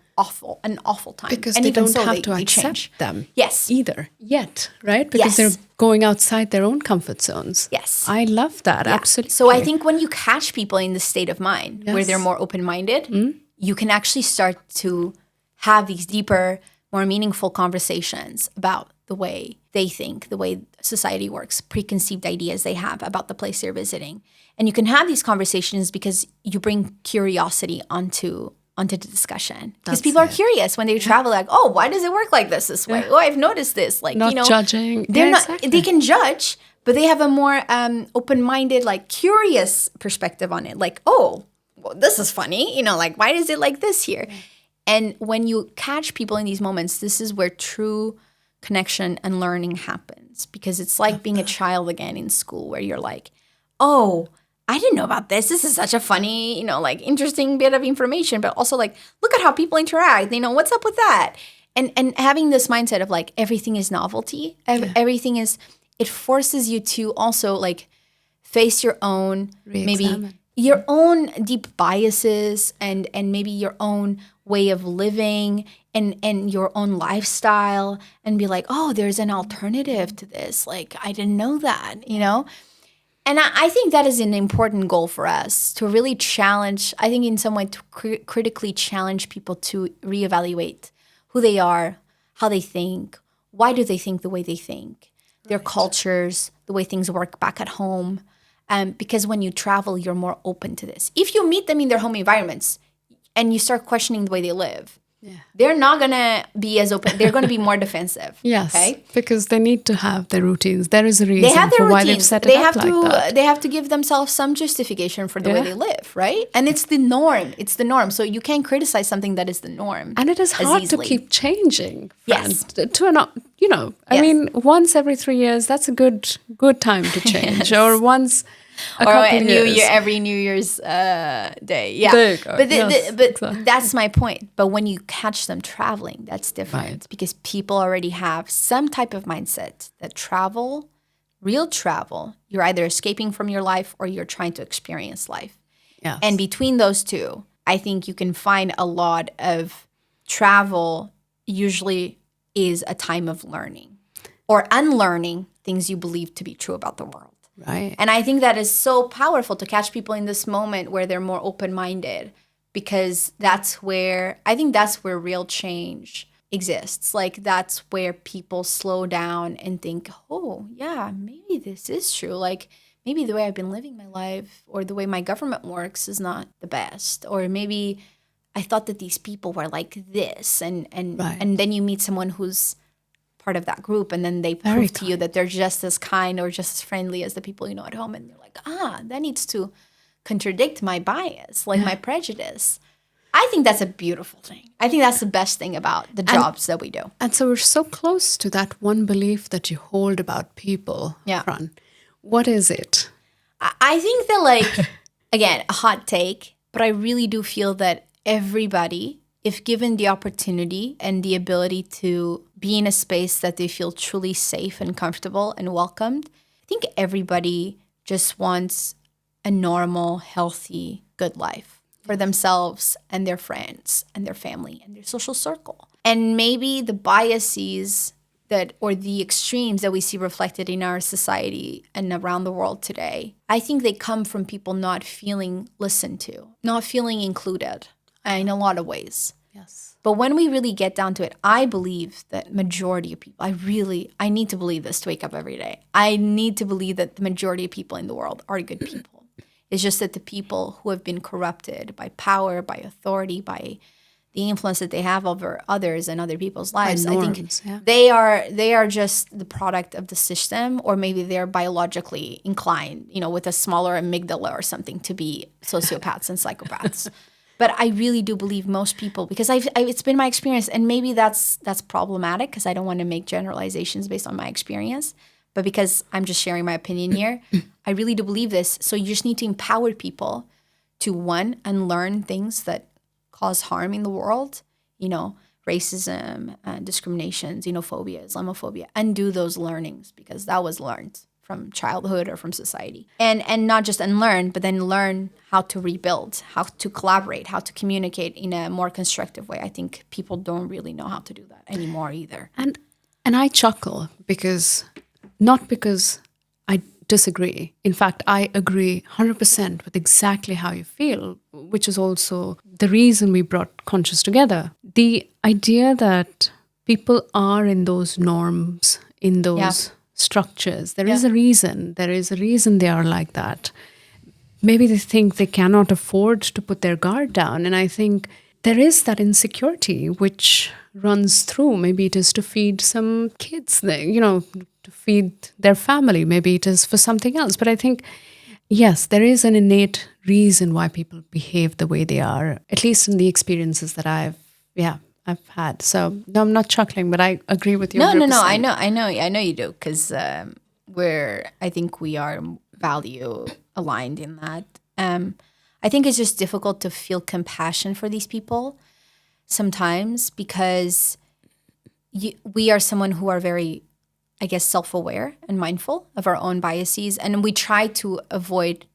an awful time. Because and they even don't so, have they, to they accept change. them Yes. either yet, right? Because Yes. they're going outside their own comfort zones. Yes. I love that. Yeah. Absolutely. So I think when you catch people in the state of mind where they're Yes. more open-minded, you can actually start to have these deeper, more meaningful conversations about the way they think, the way society works, preconceived ideas they have about the place they're visiting. And you can have these conversations because you bring curiosity onto the discussion. Because people are curious when they travel, like, oh, why does it work like this way? Oh, I've noticed this. Like, Not judging. They're not. Exactly. They can judge, but they have a more open-minded, like curious perspective on it. Like, oh, well, this is funny. Like, why is it like this here? And when you catch people in these moments, this is where true connection and learning happens. Because it's like being a child again in school where you're like, oh, I didn't know about this. This is such a funny, like interesting bit of information. But also like, look at how people interact. What's up with that? And having this mindset of like, everything is novelty. Everything is, it forces you to also like face your own, maybe your own deep biases and maybe your own way of living and your own lifestyle and be like, oh, there's an alternative to this. Like, I didn't know that, And I think that is an important goal for us to really challenge, I think in some way to critically challenge people to reevaluate who they are, how they think, why do they think the way they think, their cultures, the way things work back at home. Because when you travel, you're more open to this. If you meet them in their home environments and you start questioning the way they live, they're not going to be as open. They're going to be more defensive. Yes, okay? Because they need to have their routines. There is a reason they have their for why routines. they've set it up like that. They have to give themselves some justification for the way they live, right? And it's the norm. It's the norm. So you can't criticize something that is the norm. And it is hard to keep changing. Yes. I mean, once every 3 years, that's a good time to change. Or once every New Year's day. Yeah. There you go. But that's my point. But when you catch them traveling, that's different because people already have some type of mindset that real travel, you're either escaping from your life or you're trying to experience life. Yes. And between those two, I think you can find a lot of travel usually is a time of learning or unlearning things you believe to be true about the world. Right. And I think that is so powerful to catch people in this moment where they're more open-minded because that's where real change exists. Like that's where people slow down and think, oh, yeah, maybe this is true. Like maybe the way I've been living my life or the way my government works is not the best. Or maybe I thought that these people were like this. And then you meet someone who's part of that group and then they prove to you that they're just as kind or just as friendly as the people you know at home and you're like, that needs to contradict my bias, like my prejudice. I think that's a beautiful thing. I think that's the best thing about the jobs that we do. And so we're so close to that one belief that you hold about people, Fran. What is it? I think that like, again, a hot take, but I really do feel that everybody, if given the opportunity and the ability to be in a space that they feel truly safe and comfortable and welcomed, I think everybody just wants a normal, healthy, good life for themselves and their friends and their family and their social circle. And maybe the biases or the extremes that we see reflected in our society and around the world today, I think they come from people not feeling listened to, not feeling included in a lot of ways. Yes. But when we really get down to it, I believe that majority of people, I need to believe this to wake up every day. I need to believe that the majority of people in the world are good people. It's just that the people who have been corrupted by power, by authority, by the influence that they have over others and other people's lives, I think they are just the product of the system, or maybe they're biologically inclined, with a smaller amygdala or something to be sociopaths and psychopaths. But I really do believe most people, because it's been my experience, and maybe that's problematic because I don't want to make generalizations based on my experience, but because I'm just sharing my opinion here, I really do believe this. So you just need to empower people to, one, unlearn things that cause harm in the world, racism, discrimination, xenophobia, Islamophobia, undo those learnings because that was learned from childhood or from society. And not just unlearn, but then learn how to rebuild, how to collaborate, how to communicate in a more constructive way. I think people don't really know how to do that anymore either. And I chuckle not because I disagree. In fact, I agree 100% with exactly how you feel, which is also the reason we brought Conscious together. The idea that people are in those norms, in those structures, there is a reason. There is a reason they are like that. Maybe they think they cannot afford to put their guard down. And I think there is that insecurity which runs through. Maybe it is to feed some kids, to feed their family. Maybe it is for something else. But I think, yes, there is an innate reason why people behave the way they are, at least in the experiences that I've had. So no, I'm not chuckling, but I agree with you. No. 100%. I know you do, because I think we are value aligned in that. I think it's just difficult to feel compassion for these people sometimes, because we are someone who are very, I guess, self-aware and mindful of our own biases, and we try to avoid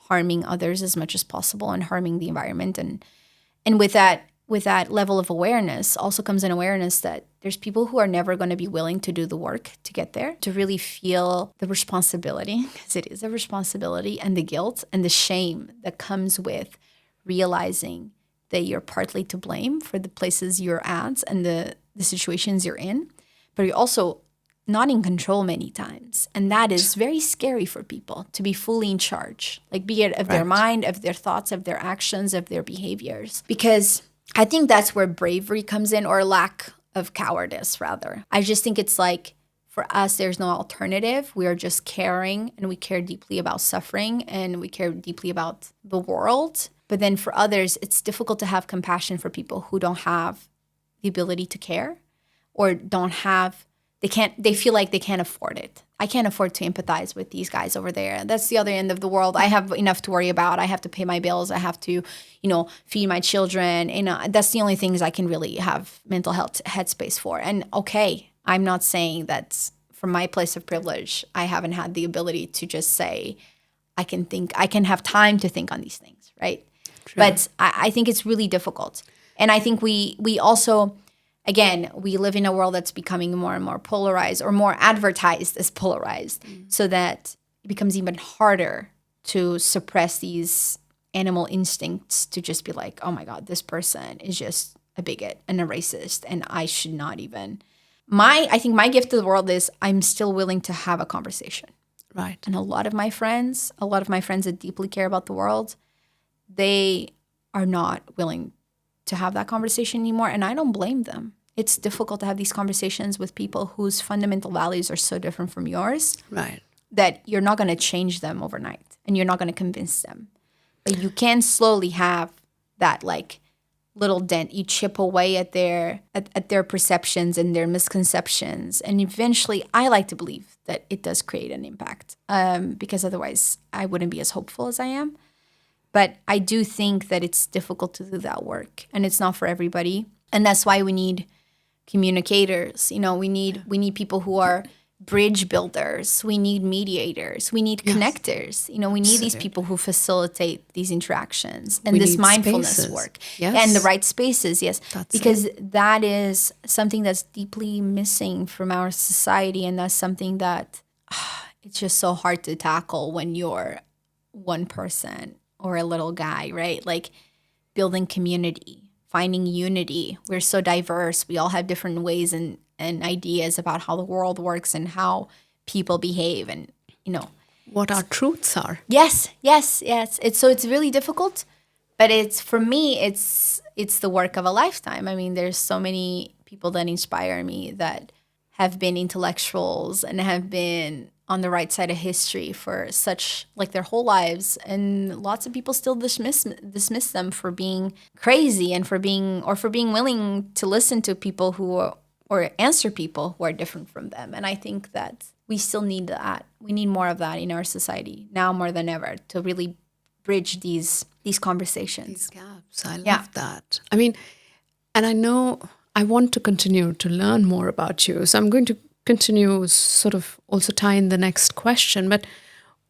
harming others as much as possible and harming the environment. And with that level of awareness also comes an awareness that there's people who are never going to be willing to do the work to get there, to really feel the responsibility, because it is a responsibility, and the guilt and the shame that comes with realizing that you're partly to blame for the places you're at and the situations you're in, but you're also not in control many times. And that is very scary for people, to be fully in charge, like be it of their mind, of their thoughts, of their actions, of their behaviors. Because I think that's where bravery comes in, or lack of cowardice, rather. I just think it's like, for us, there's no alternative. We are just caring, and we care deeply about suffering, and we care deeply about the world. But then for others, it's difficult to have compassion for people who don't have the ability to care, or they feel like they can't afford it. I can't afford to empathize with these guys over there. That's the other end of the world. I have enough to worry about. I have to pay my bills. I have to, feed my children. That's the only things I can really have mental health headspace for. And okay, I'm not saying that from my place of privilege, I haven't had the ability to just say, I can have time to think on these things, right? True. But I think it's really difficult. And I think we also, again, we live in a world that's becoming more and more polarized, or more advertised as polarized, so that it becomes even harder to suppress these animal instincts, to just be like, oh my God, this person is just a bigot and a racist, and I should not even. I think my gift to the world is I'm still willing to have a conversation. Right. And a lot of my friends that deeply care about the world, they are not willing to have that conversation anymore. And I don't blame them. It's difficult to have these conversations with people whose fundamental values are so different from yours. Right. That you're not going to change them overnight, and you're not going to convince them. But you can slowly have that little dent. You chip away at their perceptions and their misconceptions. And eventually, I like to believe that it does create an impact, because otherwise I wouldn't be as hopeful as I am. But I do think that it's difficult to do that work, and it's not for everybody. And that's why we need communicators. We need people who are bridge builders. We need mediators. We need connectors. We need these people who facilitate these interactions and this mindfulness spaces. Work. Yes. And the right spaces. Yes. Because that is something that's deeply missing from our society. And that's something that it's just so hard to tackle when you're one person or a little guy, right? Like building community, finding unity. We're so diverse. We all have different ways and ideas about how the world works and how people behave, and what our truths are. Yes. It's really difficult, but for me it's the work of a lifetime. I mean, there's so many people that inspire me that have been intellectuals and have been on the right side of history for their whole lives, and lots of people still dismiss them for being crazy and for being willing to listen to people or answer people who are different from them. And I think that we still need that. We need more of that in our society now more than ever, to really bridge these conversations. These gaps. I love that. I mean, and I know I want to continue to learn more about you. So I'm going to continue, sort of also tie in the next question, but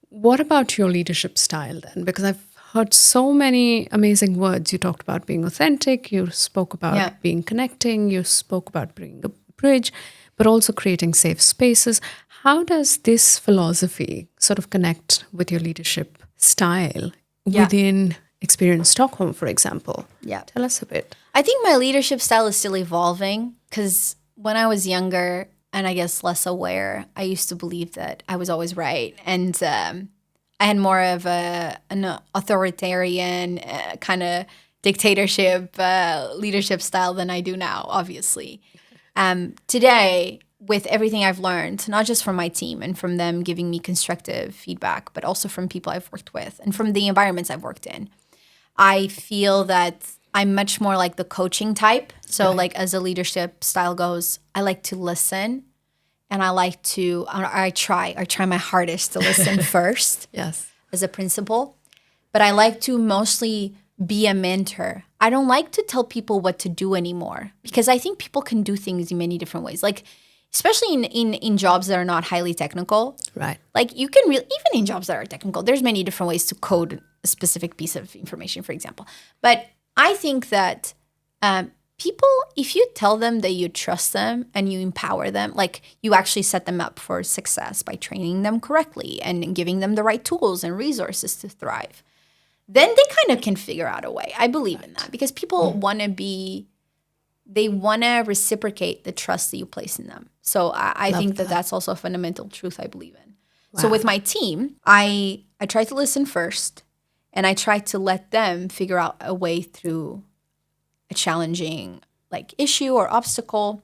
what about your leadership style then? Because I've heard so many amazing words. You talked about being authentic, you spoke about being connecting, you spoke about bringing a bridge, but also creating safe spaces. How does this philosophy sort of connect with your leadership style within Experience Stockholm, for example? Yeah. Tell us a bit. I think my leadership style is still evolving because when I was younger and I guess less aware, I used to believe that I was always right. And I had more of an authoritarian kind of dictatorship leadership style than I do now, obviously. Today, with everything I've learned, not just from my team and from them giving me constructive feedback, but also from people I've worked with and from the environments I've worked in, I feel that I'm much more like the coaching type. So like as a leadership style goes, I like to listen and I like to, I try my hardest to listen first as a principal. But I like to mostly be a mentor. I don't like to tell people what to do anymore because I think people can do things in many different ways. Like, especially in jobs that are not highly technical. Right. Like you can even in jobs that are technical, there's many different ways to code a specific piece of information, for example. But I think that people, if you tell them that you trust them and you empower them, like you actually set them up for success by training them correctly and giving them the right tools and resources to thrive, then they kind of can figure out a way. I believe in that because people want to they want to reciprocate the trust that you place in them. So I think that that's also a fundamental truth I believe in. Wow. So with my team, I try to listen first and I try to let them figure out a way through a challenging like issue or obstacle.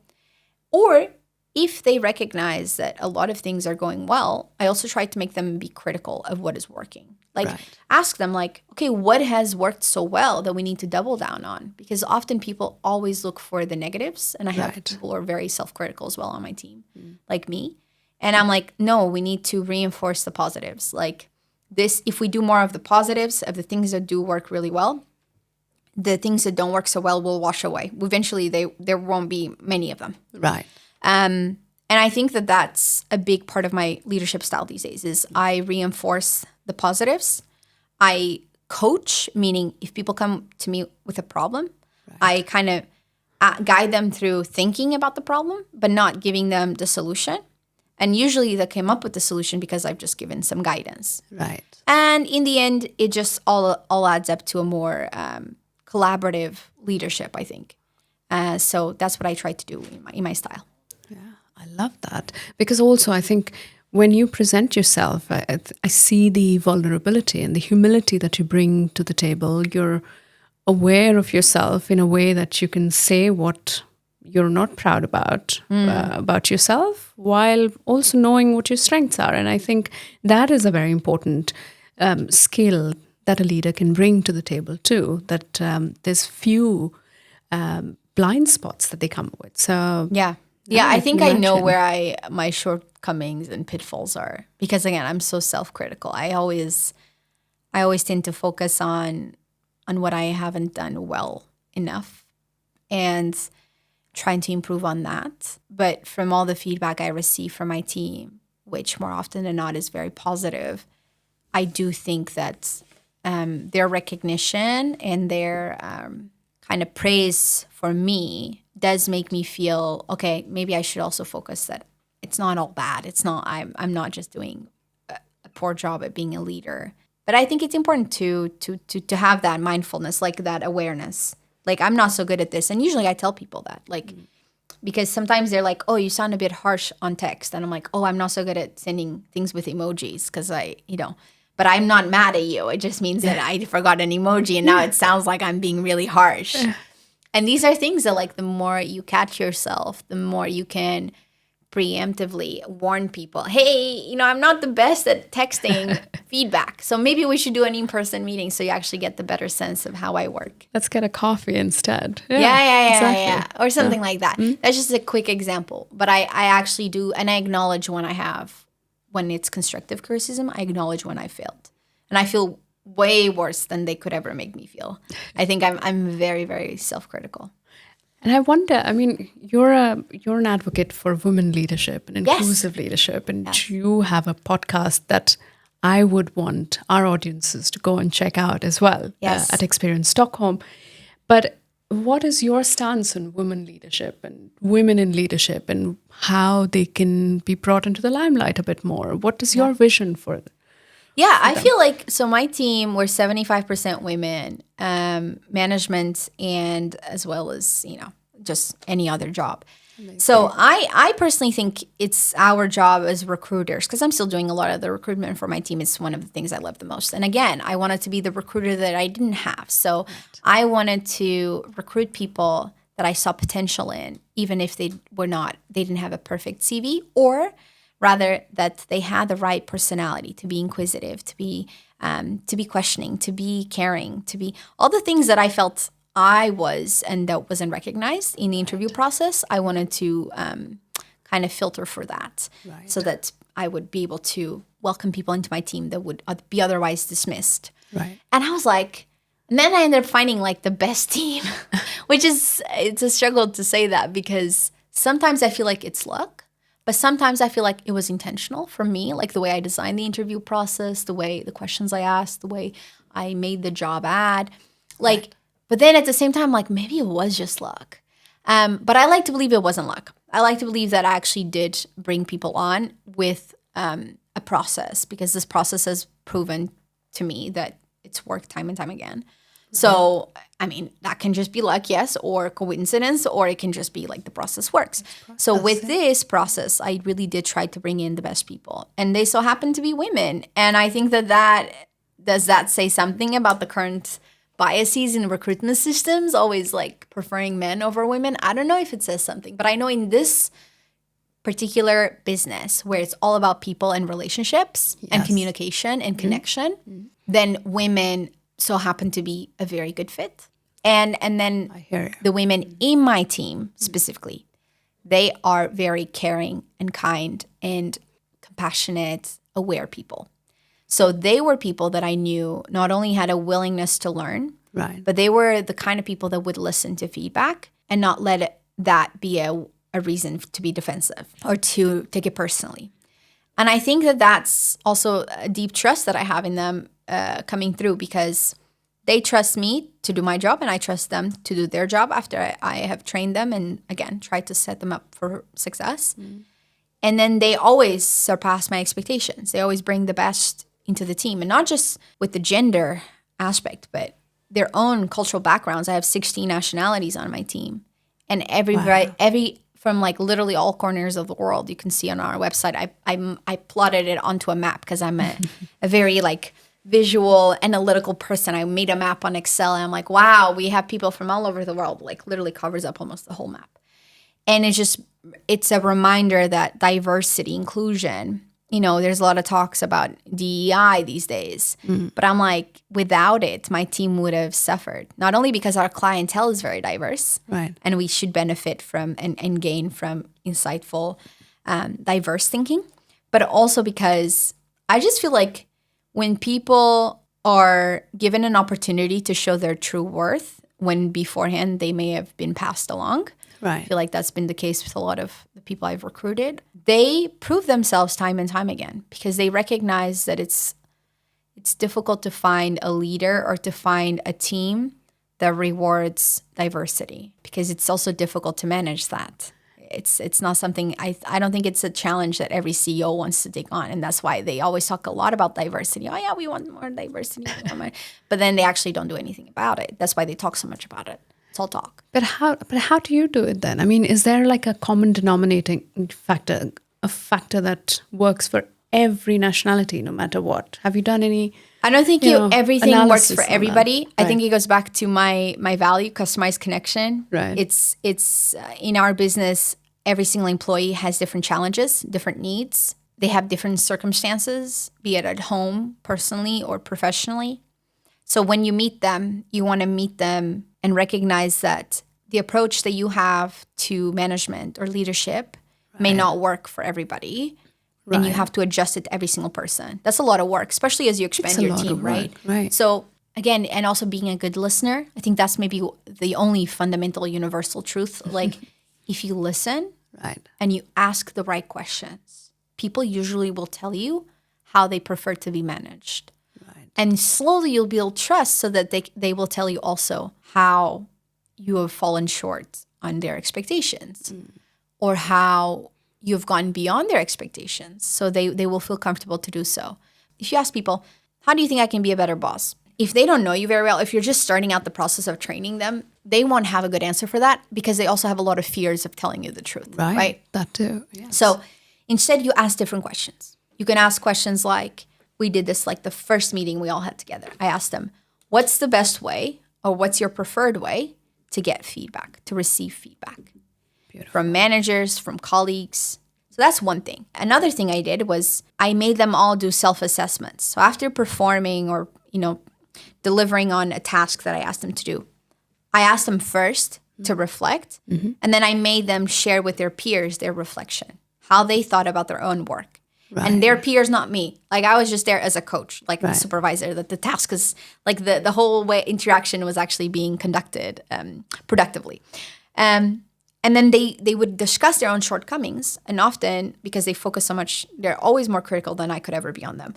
Or if they recognize that a lot of things are going well, I also try to make them be critical of what is working. Like ask them like, okay, what has worked so well that we need to double down on? Because often people always look for the negatives. And I have people who are very self-critical as well on my team, like me. And I'm like, no, we need to reinforce the positives. Like this, if we do more of the positives, of the things that do work really well, the things that don't work so well will wash away. Eventually, there won't be many of them. Right. And I think that that's a big part of my leadership style these days is I reinforce the positives. I coach, meaning if people come to me with a problem, I kind of guide them through thinking about the problem, but not giving them the solution. And usually they came up with the solution because I've just given some guidance. Right. And in the end, it just all adds up to a more collaborative leadership, I think. So that's what I try to do in my style. Yeah, I love that. Because also I think when you present yourself, I see the vulnerability and the humility that you bring to the table. You're aware of yourself in a way that you can say what you're not proud about yourself, while also knowing what your strengths are. And I think that is a very important skill that a leader can bring to the table too, that there's few blind spots that they come with. So yeah, I think I know where my shortcomings and pitfalls are because again, I'm so self-critical. I always tend to focus on what I haven't done well enough and trying to improve on that. But from all the feedback I receive from my team, which more often than not is very positive, I do think that their recognition and their kind of praise for me does make me feel, okay, maybe I should also focus that it's not all bad. It's not, I'm not just doing a poor job at being a leader. But I think it's important to have that mindfulness, like that awareness. Like, I'm not so good at this. And usually I tell people that, like, because sometimes they're like, oh, you sound a bit harsh on text. And I'm like, oh, I'm not so good at sending things with emojis because but I'm not mad at you. It just means that I forgot an emoji and now it sounds like I'm being really harsh. And these are things that, like, the more you catch yourself, the more you can preemptively warn people, hey, I'm not the best at texting feedback. So maybe we should do an in-person meeting so you actually get the better sense of how I work. Let's get a coffee instead. Yeah. Or something like that. That's just a quick example. But I actually do, and I acknowledge when it's constructive criticism, I acknowledge when I failed. And I feel way worse than they could ever make me feel. I think I'm very, very self-critical. And I wonder, I mean, you're an advocate for women leadership and inclusive leadership, and you have a podcast that I would want our audiences to go and check out as well at Experience Stockholm. But what is your stance on women leadership and women in leadership and how they can be brought into the limelight a bit more? What is your vision for it? Yeah, I feel like, so my team, we're 75% women, management, and as well as, just any other job. Amazing. So I personally think it's our job as recruiters, because I'm still doing a lot of the recruitment for my team. It's one of the things I love the most. And again, I wanted to be the recruiter that I didn't have. So I wanted to recruit people that I saw potential in, even if they didn't have a perfect CV, or rather that they had the right personality to be inquisitive, to be questioning, to be caring, to be all the things that I felt I was and that wasn't recognized in the interview process. I wanted to kind of filter for that so that I would be able to welcome people into my team that would be otherwise dismissed. Right. And I was like, and then I ended up finding like the best team, which it's a struggle to say that, because sometimes I feel like it's luck. But sometimes I feel like it was intentional for me, like the way I designed the interview process, the questions I asked, the way I made the job ad. But then at the same time, like maybe it was just luck. But I like to believe it wasn't luck. I like to believe that I actually did bring people on with a process, because this process has proven to me that it's worked time and time again. So, I mean, that can just be luck, yes, or coincidence, or it can just be like the process works. So with this process, I really did try to bring in the best people. And they so happen to be women. And I think does that say something about the current biases in recruitment systems, always like preferring men over women? I don't know if it says something, but I know in this particular business where it's all about people and relationships and communication and connection, then women so happen to be a very good fit. And then the women in my team specifically, they are very caring and kind and compassionate, aware people. So they were people that I knew not only had a willingness to learn, but they were the kind of people that would listen to feedback and not let that be a reason to be defensive or to take it personally. And I think that that's also a deep trust that I have in them coming through, because they trust me to do my job and I trust them to do their job after I have trained them and, again, tried to set them up for success. And then they always surpass my expectations. They always bring the best into the team, and not just with the gender aspect, but their own cultural backgrounds. I have 16 nationalities on my team, and every from like literally all corners of the world. You can see on our website, I plotted it onto a map, because I'm a very like visual, analytical person. I made a map on Excel, and I'm like, wow, we have people from all over the world. Like literally covers up almost the whole map. And it's a reminder that diversity, inclusion, there's a lot of talks about DEI these days. But I'm like, without it, my team would have suffered. Not only because our clientele is very diverse, and we should benefit from and gain from insightful, diverse thinking, but also because I just feel like when people are given an opportunity to show their true worth, when beforehand they may have been passed along, I feel like that's been the case with a lot of the people I've recruited. They prove themselves time and time again, because they recognize that it's difficult to find a leader or to find a team that rewards diversity, because it's also difficult to manage that. It's not something, I don't think it's a challenge that every CEO wants to take on. And that's why they always talk a lot about diversity. Oh yeah, we want more diversity. But then they actually don't do anything about it. That's why they talk so much about it. It's all talk. But how do you do it then? I mean, is there like a common denominating factor, a factor that works for every nationality, no matter what? Have you done any? I don't think everything works for everybody. I think it goes back to my value, customized connection. It's in our business, every single employee has different challenges, different needs. They have different circumstances, be it at home, personally, or professionally. So when you meet them, you want to meet them and recognize that the approach that you have to management or leadership may not work for everybody. And you have to adjust it to every single person. That's a lot of work, especially as you expand your team, right? Right. So again, and also being a good listener. I think that's maybe the only fundamental universal truth. Like if you listen and you ask the right questions, people usually will tell you how they prefer to be managed. And slowly you'll build trust so that they will tell you also how you have fallen short on their expectations or how you've gone beyond their expectations. So they will feel comfortable to do so. If you ask people, how do you think I can be a better boss? If they don't know you very well, if you're just starting out the process of training them, they won't have a good answer for that because they also have a lot of fears of telling you the truth. Right? That too. Yes. So instead you ask different questions. You can ask questions like, we did this like the first meeting we all had together. I asked them, what's the best way or what's your preferred way to get feedback, to receive feedback? Beautiful. From managers, from colleagues. So that's one thing. Another thing I did was I made them all do self-assessments. So after performing or, delivering on a task that I asked them to do, I asked them first to reflect, and then I made them share with their peers their reflection, how they thought about their own work. And their peers, not me. Like I was just there as a coach, like a supervisor, that the task is like the whole way interaction was actually being conducted productively. And then they would discuss their own shortcomings. And often, because they focus so much, they're always more critical than I could ever be on them.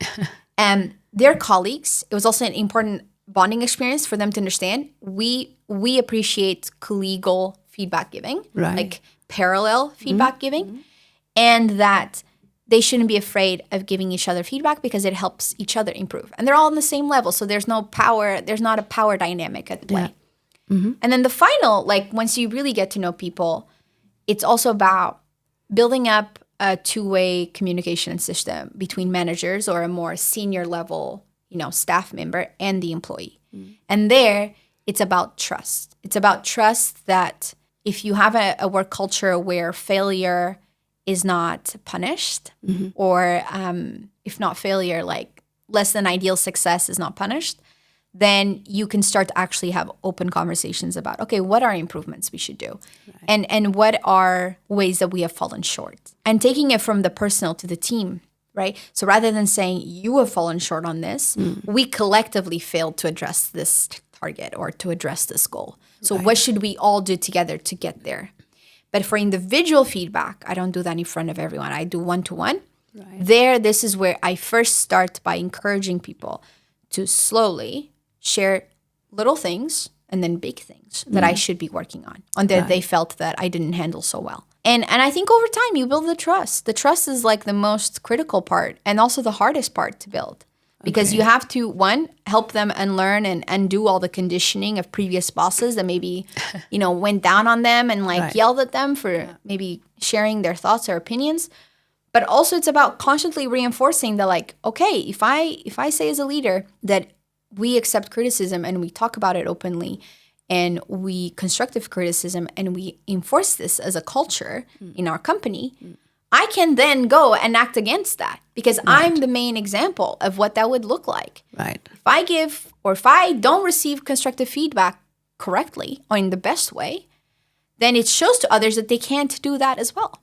And their colleagues, it was also an important bonding experience for them to understand. We appreciate collegial feedback giving, like parallel feedback giving, and that they shouldn't be afraid of giving each other feedback because it helps each other improve. And they're all on the same level. So there's not a power dynamic at play. And then the final, like once you really get to know people, it's also about building up a two-way communication system between managers or a more senior level, staff member and the employee. And there, it's about trust. It's about trust that if you have a work culture where failure is not punished, or if not failure, like less than ideal success is not punished, then you can start to actually have open conversations about, okay, what are improvements we should do? And what are ways that we have fallen short? And taking it from the personal to the team, right? So rather than saying, you have fallen short on this, we collectively failed to address this target or to address this goal. So what should we all do together to get there? But for individual feedback, I don't do that in front of everyone. I do one-to-one. This is where I first start by encouraging people to slowly share little things and then big things that I should be working on that they felt that I didn't handle so well. And I think over time, you build the trust. The trust is like the most critical part and also the hardest part to build. Because you have to, one, help them unlearn and undo all the conditioning of previous bosses that maybe, went down on them and yelled at them for maybe sharing their thoughts or opinions. But also it's about constantly reinforcing that okay, if I say as a leader that we accept criticism and we talk about it openly and we constructive criticism and we enforce this as a culture in our company, I can then go and act against that because I'm the main example of what that would look like. If I give or if I don't receive constructive feedback correctly or in the best way, then it shows to others that they can't do that as well.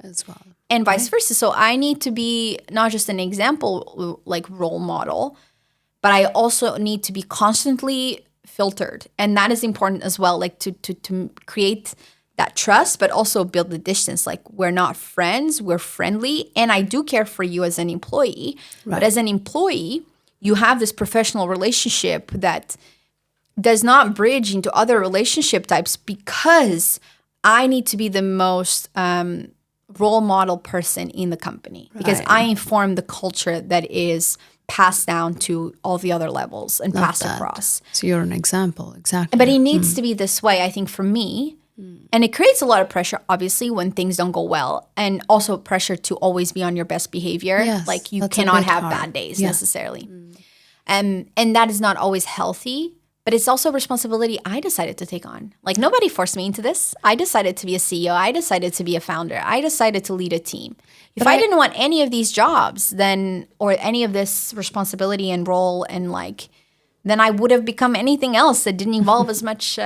And vice versa. So I need to be not just an example, like role model, but I also need to be constantly filtered. And that is important as well, like to create that trust, but also build the distance. Like we're not friends, we're friendly. And I do care for you as an employee. But as an employee, you have this professional relationship that does not bridge into other relationship types because I need to be the most role model person in the company because I inform the culture that is passed down to all the other levels and passed across. So you're an example, exactly. But it needs to be this way, I think, for me. And it creates a lot of pressure, obviously, when things don't go well. And also pressure to always be on your best behavior. Like you cannot have bad days necessarily. And that is not always healthy. But it's also a responsibility I decided to take on. Like nobody forced me into this. I decided to be a CEO. I decided to be a founder. I decided to lead a team. If I didn't want any of these jobs, then or any of this responsibility and role, and then I would have become anything else that didn't involve as much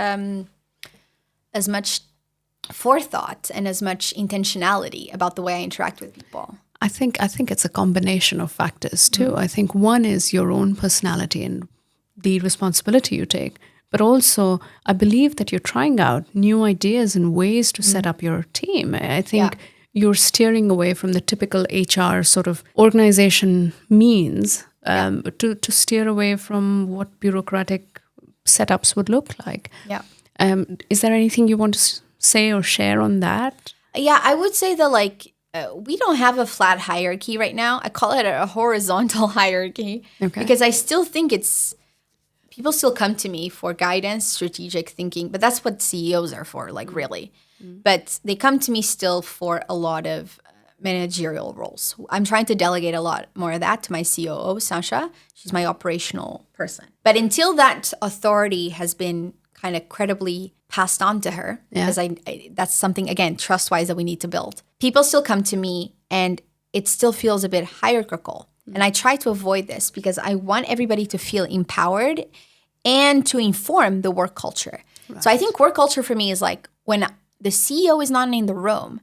forethought and as much intentionality about the way I interact with people. I think it's a combination of factors too. I think one is your own personality and the responsibility you take, but also I believe that you're trying out new ideas and ways to set up your team. I think you're steering away from the typical HR sort of organization means to steer away from what bureaucratic setups would look like. Yeah. Is there anything you want to say or share on that? Yeah, I would say that we don't have a flat hierarchy right now. I call it a horizontal hierarchy because I still think people still come to me for guidance, strategic thinking, but that's what CEOs are for, really. But they come to me still for a lot of managerial roles. I'm trying to delegate a lot more of that to my COO, Sasha. She's my operational person. But until that authority has been kind of credibly passed on to her, because that's something, again, trust-wise that we need to build. People still come to me and it still feels a bit hierarchical. And I try to avoid this because I want everybody to feel empowered and to inform the work culture. Right. So I think work culture for me is when the CEO is not in the room,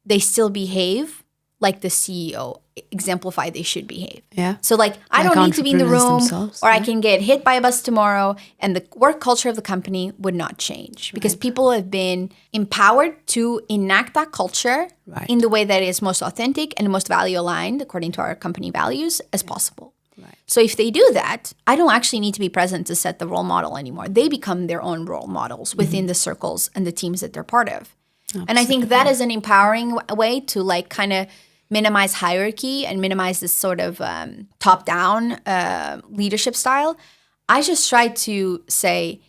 they still behave like the CEO exemplified they should behave. Yeah. So I don't need to be in the room or I can get hit by a bus tomorrow and the work culture of the company would not change because people have been empowered to enact that culture in the way that is most authentic and most value aligned according to our company values as possible. Right. So if they do that, I don't actually need to be present to set the role model anymore. They become their own role models within the circles and the teams that they're part of. Absolutely. And I think that is an empowering way to kind of minimize hierarchy and minimize this sort of top-down leadership style. I just try to say,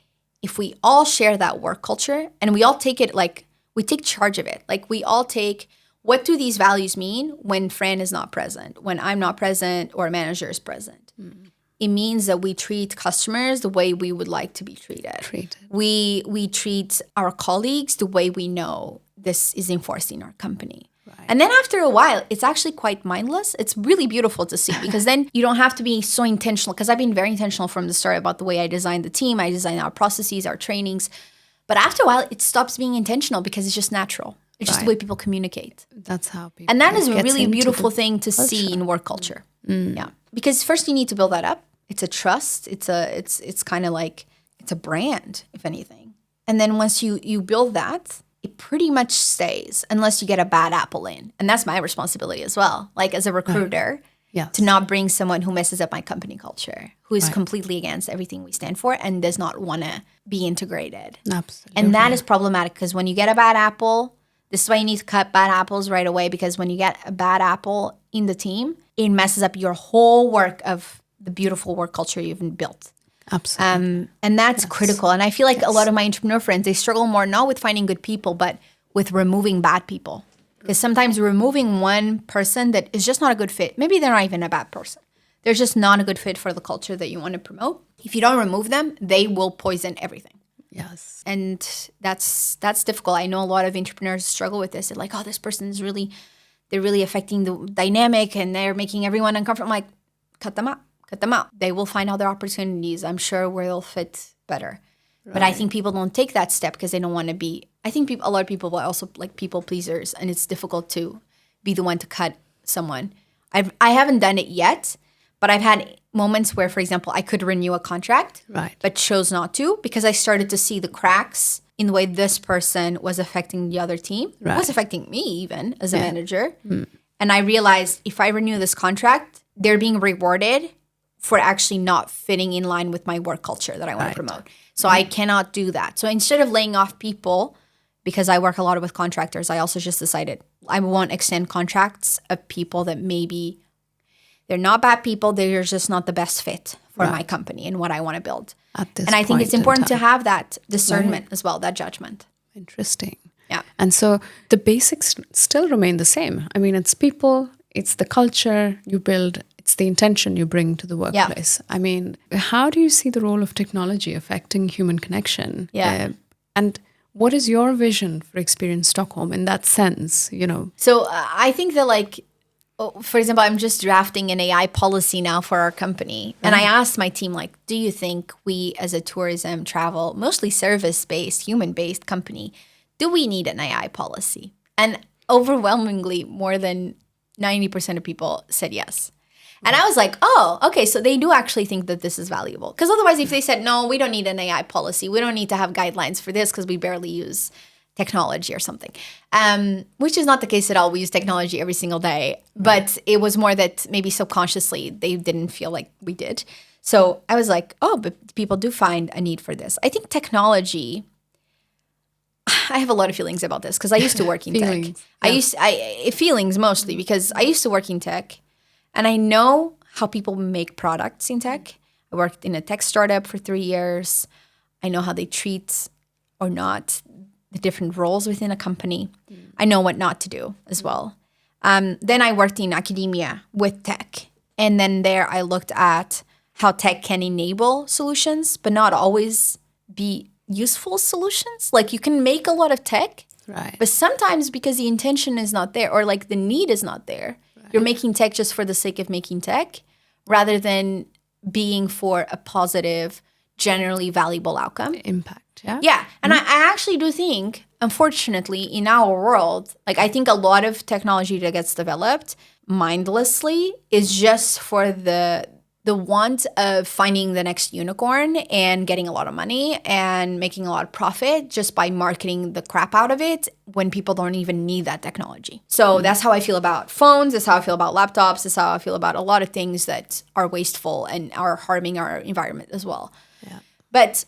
if we all share that work culture and we all take it we take charge of it. We all take, what do these values mean when Fran is not present, when I'm not present or a manager is present? It means that we treat customers the way we would like to be treated. We treat our colleagues the way we know this is enforced in our company. Right. And then after a while, it's actually quite mindless. It's really beautiful to see because then you don't have to be so intentional, because I've been very intentional from the start about the way I design the team. I design our processes, our trainings. But after a while, it stops being intentional because it's just natural. It's just the way people communicate. That's how people. And that is a really beautiful thing to see in work culture. Yeah. Because first you need to build that up. It's a trust. It's kind of it's a brand, if anything. And then once you build that, it pretty much stays unless you get a bad apple in. And that's my responsibility as well. As a recruiter, to not bring someone who messes up my company culture, who is completely against everything we stand for and does not want to be integrated. Absolutely. And that is problematic because when you get a bad apple, this is why you need to cut bad apples right away, because when you get a bad apple in the team, it messes up your whole work of the beautiful work culture you've built. Absolutely. And that's critical. And I feel a lot of my entrepreneur friends, they struggle more not with finding good people, but with removing bad people. Because sometimes removing one person that is just not a good fit, maybe they're not even a bad person. They're just not a good fit for the culture that you want to promote. If you don't remove them, they will poison everything. Yes. And that's difficult. I know a lot of entrepreneurs struggle with this. They're this person is they're really affecting the dynamic and they're making everyone uncomfortable. I'm cut them out. Cut them out. They will find other opportunities, I'm sure, where they'll fit better. Right. But I think people don't take that step because they don't want to be. I think a lot of people are also people pleasers, and it's difficult to be the one to cut someone. I haven't done it yet, but I've had moments where, for example, I could renew a contract, but chose not to because I started to see the cracks in the way this person was affecting the other team. Right. It was affecting me even as a manager. And I realized if I renew this contract, they're being rewarded for actually not fitting in line with my work culture that I want to promote. So I cannot do that. So instead of laying off people, because I work a lot with contractors, I also just decided I won't extend contracts of people that maybe they're not bad people, they're just not the best fit for my company and what I want to build. And I think it's important to have that discernment as well, that judgment. Interesting. Yeah. And so the basics still remain the same. I mean, it's people, it's the culture you build, it's the intention you bring to the workplace. I mean, how do you see the role of technology affecting human connection? And what is your vision for Experience Stockholm in that sense, So I think that for example, I'm just drafting an AI policy now for our company. And I asked my team, do you think we as a tourism, travel, mostly service-based, human-based company, do we need an AI policy? And overwhelmingly, more than 90% of people said yes. And I was like, oh, okay, so they do actually think that this is valuable. Because otherwise, if they said, no, we don't need an AI policy, we don't need to have guidelines for this because we barely use technology or something, which is not the case at all. We use technology every single day. But it was more that maybe subconsciously they didn't feel like we did. So I was like, oh, but people do find a need for this. I think technology, I have a lot of feelings about this because I used to work in tech. Feelings mostly because I used to work in tech and I know how people make products in tech. I worked in a tech startup for 3 years. I know how they treat or not the different roles within a company. I know what not to do as well. Then I worked in academia with tech. And then there I looked at how tech can enable solutions, but not always be useful solutions. Like you can make a lot of tech, right? But sometimes because the intention is not there or like the need is not there, you're making tech just for the sake of making tech rather than being for a positive, generally valuable outcome. Impact, yeah? Yeah. And I actually do think, unfortunately, in our world, like I think a lot of technology that gets developed mindlessly is just for the want of finding the next unicorn and getting a lot of money and making a lot of profit just by marketing the crap out of it when people don't even need that technology. So that's how I feel about phones. That's how I feel about laptops. That's how I feel about a lot of things that are wasteful and are harming our environment as well. Yeah. But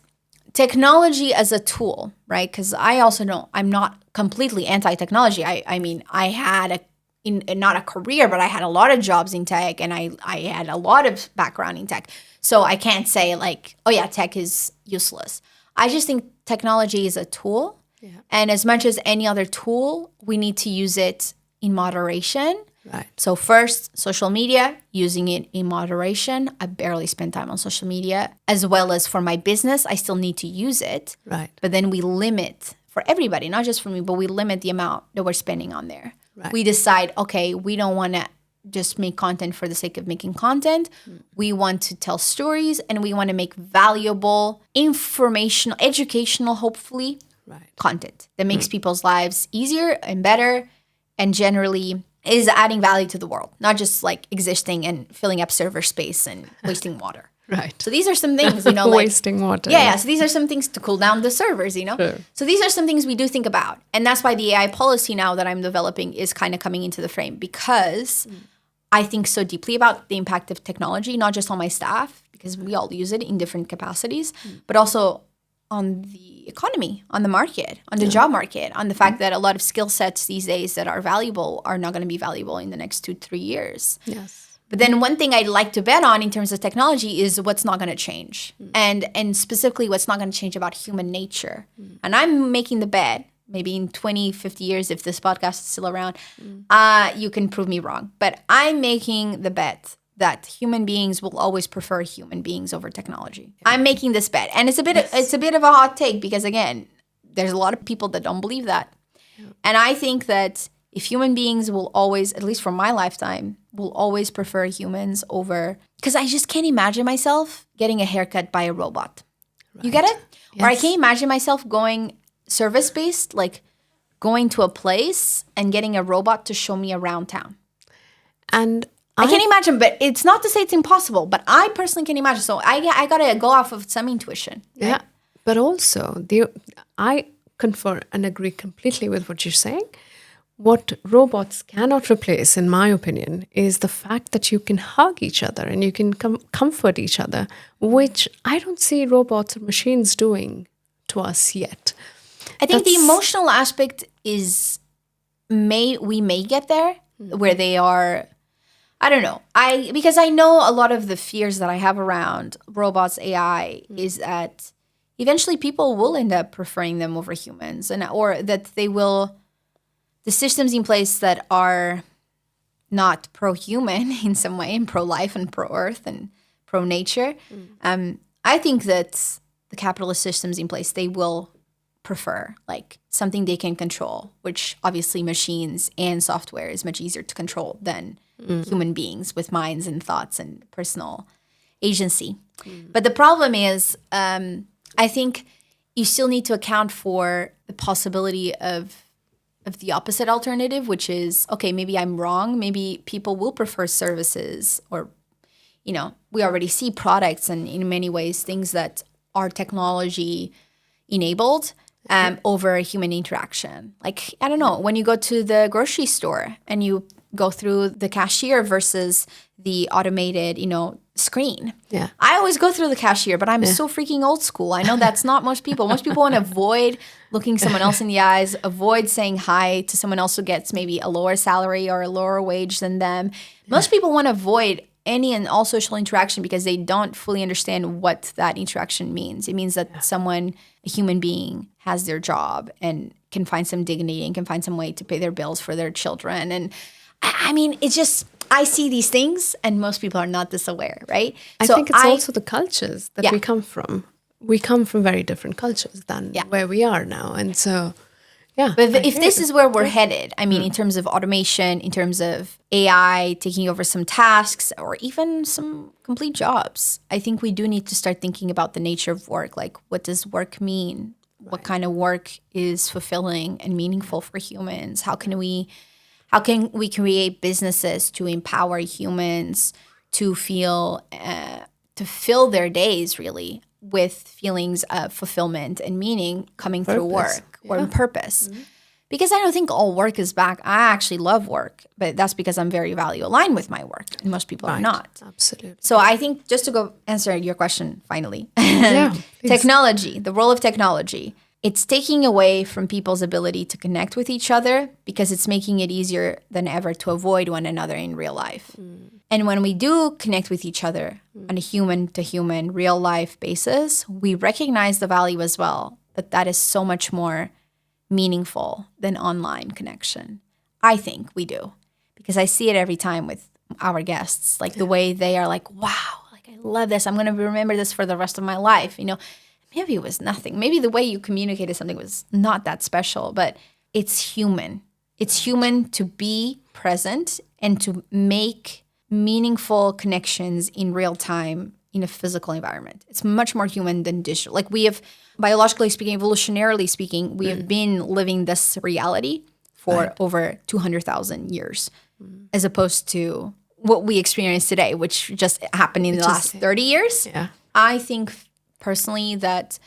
technology as a tool, right? Because I'm not completely anti-technology. I mean, I had not a career, but I had a lot of jobs in tech and I had a lot of background in tech. So I can't say like, oh yeah, tech is useless. I just think technology is a tool. Yeah. And as much as any other tool, we need to use it in moderation. Right. So first, social media, using it in moderation. I barely spend time on social media. As well as for my business, I still need to use it. Right. But then we limit for everybody, not just for me, but we limit the amount that we're spending on there. Right. We decide, okay, we don't want to just make content for the sake of making content. We want to tell stories and we want to make valuable, informational, educational, hopefully, content that makes people's lives easier and better and generally is adding value to the world, not just like existing and filling up server space and wasting water. Right. So these are some things, like wasting water. Yeah. So these are some things to cool down the servers, Sure. So these are some things we do think about. And that's why the AI policy now that I'm developing is kind of coming into the frame because I think so deeply about the impact of technology, not just on my staff, because we all use it in different capacities, but also on the economy, on the market, on the job market, on the fact that a lot of skill sets these days that are valuable are not going to be valuable in the next 2-3 years. Yes. But then one thing I'd like to bet on in terms of technology is what's not going to change. And specifically what's not going to change about human nature. And I'm making the bet, maybe in 20, 50 years, if this podcast is still around, you can prove me wrong. But I'm making the bet that human beings will always prefer human beings over technology. Yeah. I'm making this bet. And it's a bit of a hot take because, again, there's a lot of people that don't believe that. Yeah. And I think that if human beings will always, at least for my lifetime, will always prefer humans over... Because I just can't imagine myself getting a haircut by a robot. Right. You get it? Yes. Or I can't imagine myself going service-based, like going to a place and getting a robot to show me around town. And I can't imagine, but it's not to say it's impossible, but I personally can imagine. So I got to go off of some intuition. Right? Yeah, but also, I confer and agree completely with what you're saying. What robots cannot replace, in my opinion, is the fact that you can hug each other and you can comfort each other, which I don't see robots or machines doing to us yet. I think the emotional aspect is we may get there where they are... I don't know. Because I know a lot of the fears that I have around robots, AI, is that eventually people will end up preferring them over humans, or that they will... The systems in place that are not pro-human in some way, and pro-life and pro-earth and pro-nature, I think that the capitalist systems in place, they will prefer like something they can control, which obviously machines and software is much easier to control than human beings with minds and thoughts and personal agency. But the problem is, I think you still need to account for the possibility of the opposite alternative, which is, okay, maybe I'm wrong. Maybe people will prefer services or we already see products and in many ways things that are technology enabled over human interaction. Like, I don't know, when you go to the grocery store and you go through the cashier versus the automated, screen. Yeah. I always go through the cashier, but I'm so freaking old school. I know that's not most people. Most people want to avoid looking someone else in the eyes, avoid saying hi to someone else who gets maybe a lower salary or a lower wage than them. Most people want to avoid any and all social interaction because they don't fully understand what that interaction means. It means that someone, a human being, has their job and can find some dignity and can find some way to pay their bills for their children. And I mean, it's just, I see these things and most people are not this aware, right? I think it's also the cultures that we come from. We come from very different cultures than where we are now. And so, yeah. But if this is where we're headed, I mean, in terms of automation, in terms of AI taking over some tasks or even some complete jobs, I think we do need to start thinking about the nature of work. Like, what does work mean? Right. What kind of work is fulfilling and meaningful for humans? How can we create businesses to empower humans to feel, to fill their days really with feelings of fulfillment and meaning coming through work or purpose? Mm-hmm. Because I don't think all work is back. I actually love work, but that's because I'm very value aligned with my work, and most people are not. Absolutely. So I think, just to go answer your question finally, technology, the role of technology. It's taking away from people's ability to connect with each other because it's making it easier than ever to avoid one another in real life. And when we do connect with each other on a human-to-human, real-life basis, we recognize the value as well, that is so much more meaningful than online connection. I think we do, because I see it every time with our guests, like the way they are like, wow, like I love this. I'm going to remember this for the rest of my life, Maybe it was nothing. Maybe the way you communicated something was not that special, but it's human. It's human to be present and to make meaningful connections in real time in a physical environment. It's much more human than digital. Like, we have, biologically speaking, evolutionarily speaking, we have been living this reality for over 200,000 years, as opposed to what we experience today, which just happened in the last 30 years. Yeah. I think personally that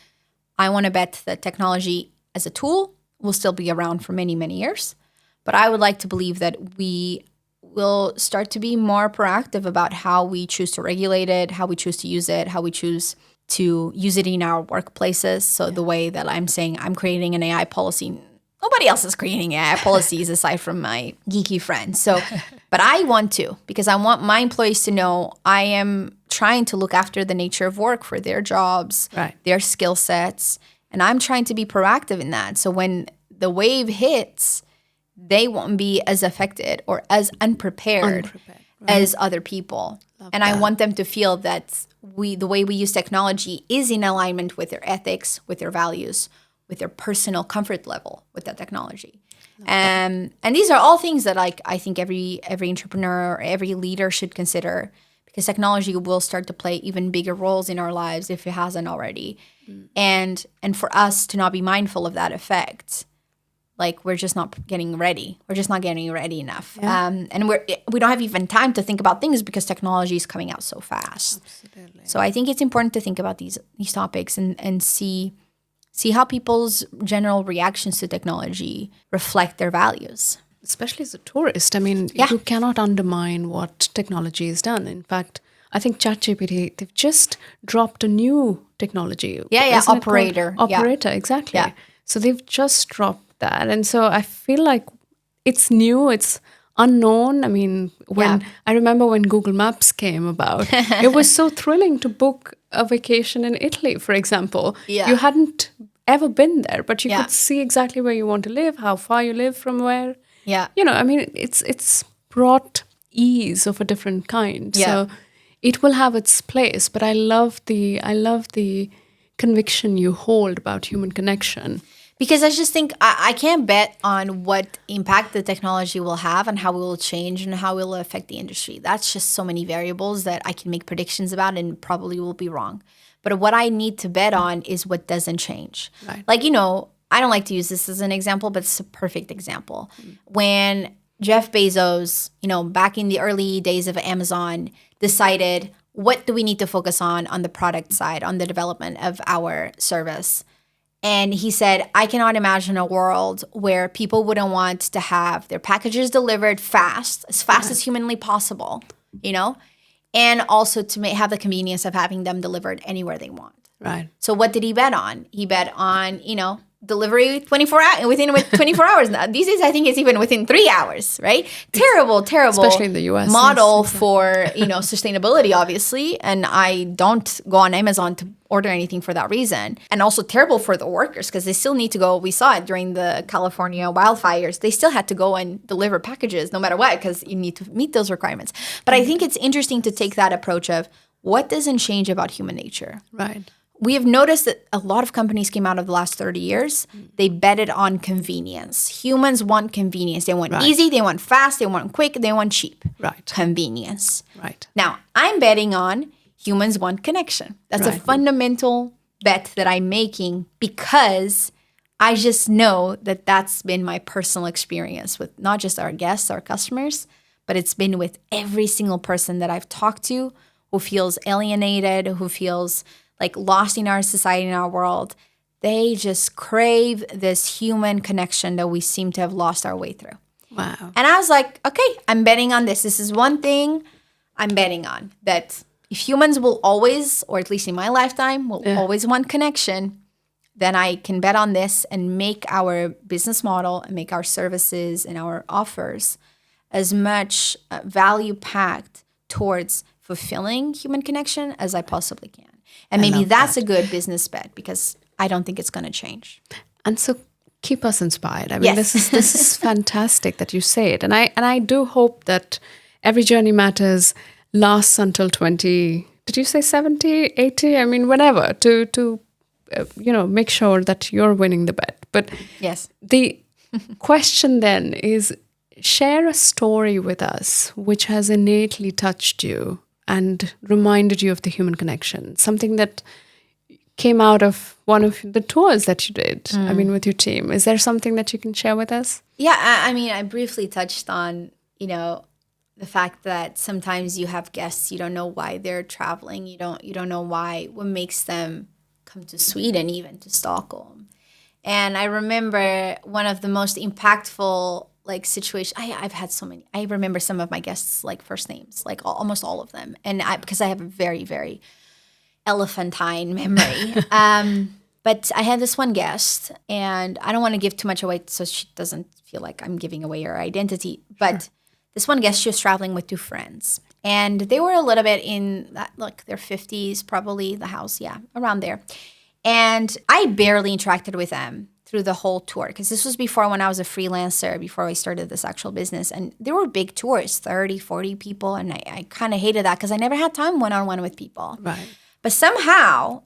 I want to bet that technology as a tool will still be around for many, many years. But I would like to believe that we will start to be more proactive about how we choose to regulate it, how we choose to use it, how we choose to use it in our workplaces. So the way that I'm saying I'm creating an AI policy, nobody else is creating AI policies aside from my geeky friends. So, but I want to, because I want my employees to know I am trying to look after the nature of work for their jobs, their skill sets, and I'm trying to be proactive in that. So when the wave hits, they won't be as affected or as unprepared as other people. I want them to feel that the way we use technology is in alignment with their ethics, with their values, with their personal comfort level with that technology. And these are all things that I think every entrepreneur or every leader should consider, because technology will start to play even bigger roles in our lives if it hasn't already. And for us to not be mindful of that effect, like, we're just not getting ready. We're just not getting ready enough. And we don't have even time to think about things because technology is coming out so fast. Absolutely. So I think it's important to think about these topics and see how people's general reactions to technology reflect their values. Especially as a tourist. I mean, you cannot undermine what technology has done. In fact, I think ChatGPT, they've just dropped a new technology. Operator. Operator, exactly. Yeah. So they've just dropped that. And so I feel like it's new, it's unknown. I mean, I remember when Google Maps came about, it was so thrilling to book a vacation in Italy, for example. Yeah. You hadn't ever been there, but you could see exactly where you want to live, how far you live from where. Yeah. I mean, it's brought ease of a different kind. Yeah. So it will have its place, but I love the conviction you hold about human connection. Because I just think I can't bet on what impact the technology will have and how it will change and how it will affect the industry. That's just so many variables that I can make predictions about and probably will be wrong. But what I need to bet on is what doesn't change. Right. Like, I don't like to use this as an example, but it's a perfect example. When Jeff Bezos, back in the early days of Amazon, decided, what do we need to focus on the product side, on the development of our service? And he said, I cannot imagine a world where people wouldn't want to have their packages delivered fast as humanly possible, and also to have the convenience of having them delivered anywhere they want. Right. So what did he bet on? He bet on, delivery 24 hours, within 24 hours. Now, these days, I think it's even within 3 hours, right? Terrible, especially in the US model for, sustainability, obviously. And I don't go on Amazon to order anything for that reason. And also terrible for the workers because they still need to go. We saw it during the California wildfires. They still had to go and deliver packages no matter what because you need to meet those requirements. But I think it's interesting to take that approach of what doesn't change about human nature. Right. We have noticed that a lot of companies came out of the last 30 years. They betted on convenience. Humans want convenience. They want easy, they want fast, they want quick, they want cheap. Right. Convenience. Right. Now, I'm betting on humans want connection. That's a fundamental bet that I'm making because I just know that that's been my personal experience with not just our guests, our customers, but it's been with every single person that I've talked to who feels alienated, who feels like lost in our society, in our world. They just crave this human connection that we seem to have lost our way through. Wow. And I was like, okay, I'm betting on this. This is one thing I'm betting on, that if humans will always, or at least in my lifetime, will always want connection, then I can bet on this and make our business model and make our services and our offers as much value-packed towards fulfilling human connection as I possibly can. And maybe that's a good business bet because I don't think it's going to change. And so keep us inspired. I mean, this is fantastic that you say it. And I do hope that Every Journey Matters lasts until 20, did you say 70, 80? I mean, whenever to make sure that you're winning the bet. But yes, the question then is, share a story with us which has innately touched you and reminded you of the human connection, something that came out of one of the tours that you did, with your team. Is there something that you can share with us? Yeah, I briefly touched on, the fact that sometimes you have guests, you don't know why they're traveling. You don't know what makes them come to Sweden, even to Stockholm. And I remember one of the most impactful situation. I've had so many. I remember some of my guests first names, almost all of them, and because I have a very, very elephantine memory. But I had this one guest, and I don't want to give too much away so she doesn't feel like I'm giving away her identity. But this one guest, she was traveling with 2 friends, and they were a little bit in their 50s, probably the house, around there. And I barely interacted with them through the whole tour, because this was before when I was a freelancer, before I started this actual business. And there were big tours, 30, 40 people. And I kind of hated that because I never had time one-on-one with people. Right. But somehow,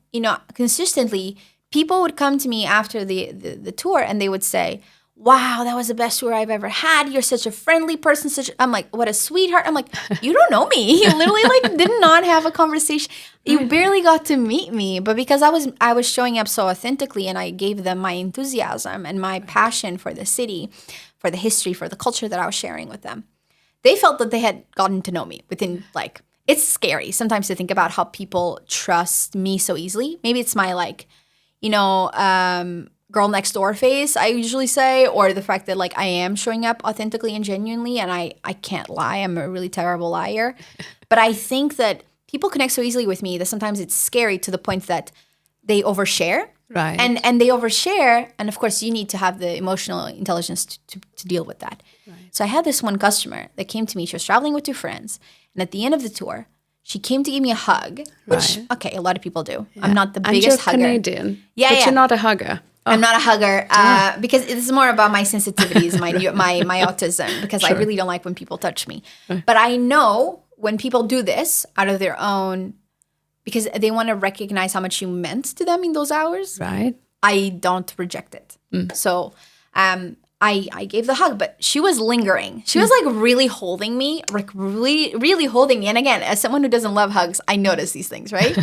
consistently, people would come to me after the tour and they would say, wow, that was the best tour I've ever had. You're such a friendly person. I'm like, what a sweetheart. I'm like, you don't know me. You literally did not have a conversation. You barely got to meet me. But because I was showing up so authentically and I gave them my enthusiasm and my passion for the city, for the history, for the culture that I was sharing with them, they felt that they had gotten to know me within it's scary sometimes to think about how people trust me so easily. Maybe it's my girl next door phase, I usually say, or the fact that I am showing up authentically and genuinely, and I can't lie. I'm a really terrible liar. But I think that people connect so easily with me that sometimes it's scary to the point that they overshare. Right. And they overshare, and of course you need to have the emotional intelligence to deal with that. Right. So I had this one customer that came to me. She was traveling with 2 friends, and at the end of the tour, she came to give me a hug, which, okay, a lot of people do. Yeah. I'm not the biggest hugger. You're Canadian, but you're not a hugger. I'm not a hugger because it's more about my sensitivities, my autism, because I really don't like when people touch me. But I know when people do this out of their own, because they want to recognize how much you meant to them in those hours. Right. I don't reject it. So I gave the hug, but she was lingering. She was really holding me, really, really holding me. And again, as someone who doesn't love hugs, I notice these things, right?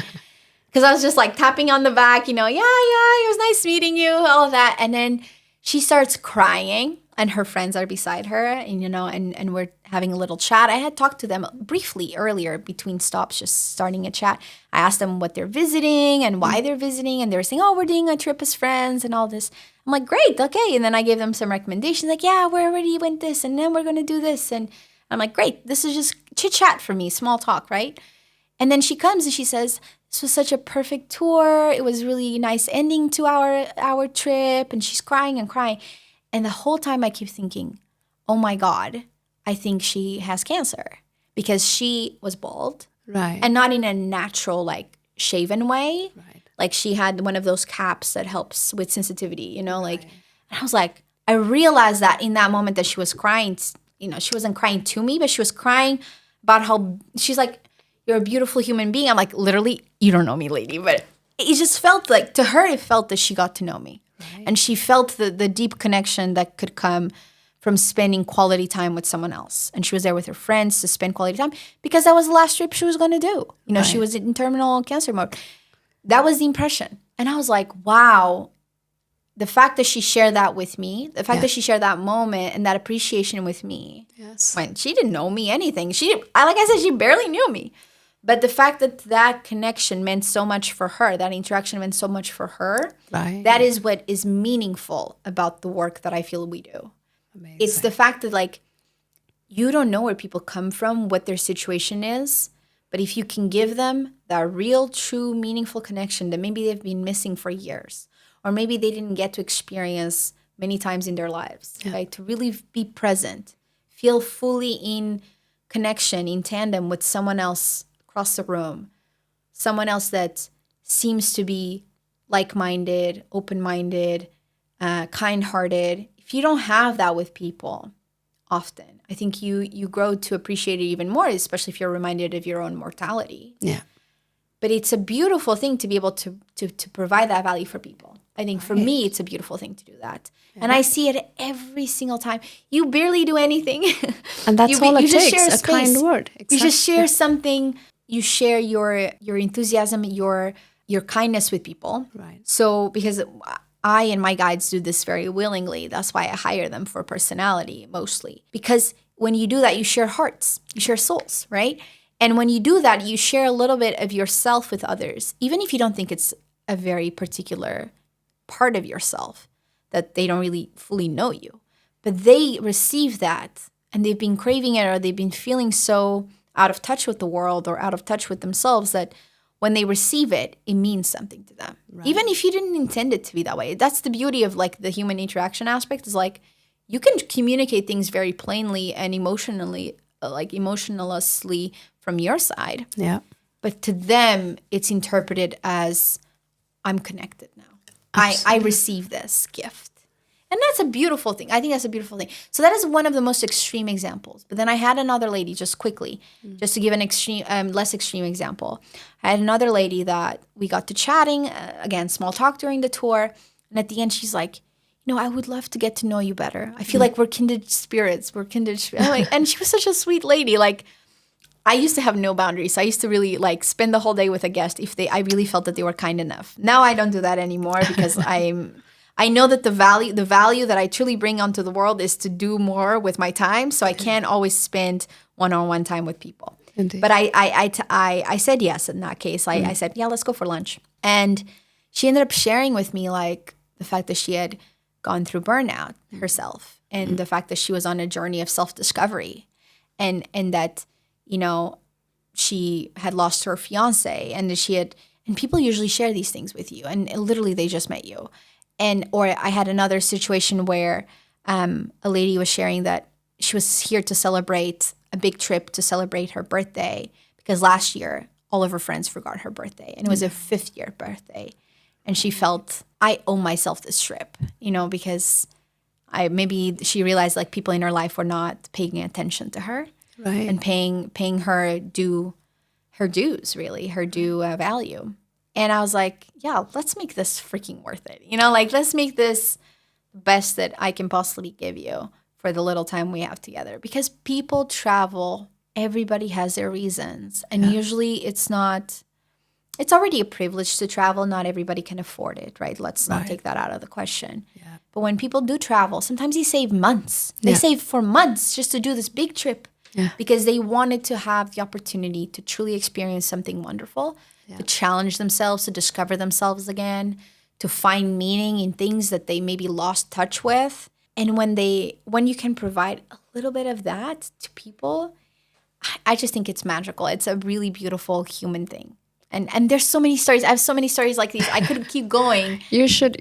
Because I was just tapping on the back, it was nice meeting you, all of that. And then she starts crying. and her friends are beside her, and and we're having a little chat. I had talked to them briefly earlier between stops, just starting a chat. I asked them what they're visiting and why they're visiting, and they were saying, "Oh, we're doing a trip as friends and all this." I'm like, "Great, okay." And then I gave them some recommendations, like, "Yeah, we already went this, and then we're gonna do this." And I'm like, "Great, this is just chit chat for me, small talk, right?" And then she comes and she says, "This was such a perfect tour. It was really nice ending to our trip." And she's crying and crying. And the whole time I keep thinking, oh my God, I think she has cancer, because she was bald. Right. And not in a natural, like, shaven way. Right. Like, she had one of those caps that helps with sensitivity, like, and I was like, I realized that in that moment that she was crying, she wasn't crying to me, but she was crying about how, she's like, "You're a beautiful human being." I'm like, literally, you don't know me, lady. But it just felt like, to her, it felt that she got to know me. Right. And she felt the deep connection that could come from spending quality time with someone else. And she was there with her friends to spend quality time, because that was the last trip she was going to do. Right. She was in terminal cancer mode. That was the impression. And I was like, wow, the fact that she shared that with me, the fact that she shared that moment and that appreciation with me. Yes. When she didn't know me anything. Like I said, she barely knew me. But the fact that connection meant so much for her, that interaction meant so much for her, right. That is what is meaningful about the work that I feel we do. Amazing. It's the fact that, like, you don't know where people come from, what their situation is, but if you can give them that real, true, meaningful connection that maybe they've been missing for years, or maybe they didn't get to experience many times in their lives, right? To really be present, feel fully in connection, in tandem with someone else across the room, someone else that seems to be like-minded, open-minded, kind-hearted. If you don't have that with people often, I think you grow to appreciate it even more, especially if you're reminded of your own mortality. Yeah. But it's a beautiful thing to be able to provide that value for people. I think for me, it's a beautiful thing to do that. Yeah. And I see it every single time. You barely do anything. And that's all it takes, a kind word. Exactly. You just share something. You share your enthusiasm, your kindness with people. Right. So because I and my guides do this very willingly. That's why I hire them for personality mostly. Because when you do that, you share hearts, you share souls, right? And when you do that, you share a little bit of yourself with others, even if you don't think it's a very particular part of yourself, that they don't really fully know you. But they receive that, and they've been craving it, or they've been feeling so out of touch with the world or out of touch with themselves that when they receive it, it means something to them. Right. Even if you didn't intend it to be that way. That's the beauty of, like, the human interaction aspect, is like, you can communicate things very plainly and emotionally, like emotionlessly from your side. Yeah. But to them, it's interpreted as, I'm connected now. I receive this gift. And that's a beautiful thing. I think that's a beautiful thing. So that is one of the most extreme examples. But then I had another lady, just quickly, just to give an extreme, less extreme example. I had another lady that we got to chatting, again, small talk during the tour. And at the end, she's like, I would love to get to know you better. I feel like we're kindred spirits. And she was such a sweet lady. Like, I used to have no boundaries. I used to really, like, spend the whole day with a guest if I really felt that they were kind enough. Now I don't do that anymore, because I know that the value that I truly bring onto the world is to do more with my time. So I can't always spend one-on-one time with people. Indeed. But I said yes in that case. I said, yeah, let's go for lunch. And she ended up sharing with me, like, the fact that she had gone through burnout herself, and the fact that she was on a journey of self-discovery, and that, she had lost her fiance, and and people usually share these things with you, and literally they just met you. Or I had another situation where a lady was sharing that she was here to celebrate a big trip to celebrate her birthday, because last year all of her friends forgot her birthday, and it was her 5th year birthday. And she felt, I owe myself this trip, because maybe she realized, like, people in her life were not paying attention to her, right, and paying her dues, really, her due value. And I was like, yeah, let's make this freaking worth it. Like, let's make this the best that I can possibly give you for the little time we have together. Because people travel, everybody has their reasons. And usually it's not it's already a privilege to travel. Not everybody can afford it, right? Let's not take that out of the question. Yeah. But when people do travel, sometimes they save months. They save for months just to do this big trip because they wanted to have the opportunity to truly experience something wonderful, to challenge themselves, to discover themselves again, to find meaning in things that they maybe lost touch with. And when you can provide a little bit of that to people, I just think it's magical. It's a really beautiful human thing. And there's so many stories. I have so many stories like these. I could keep going. You should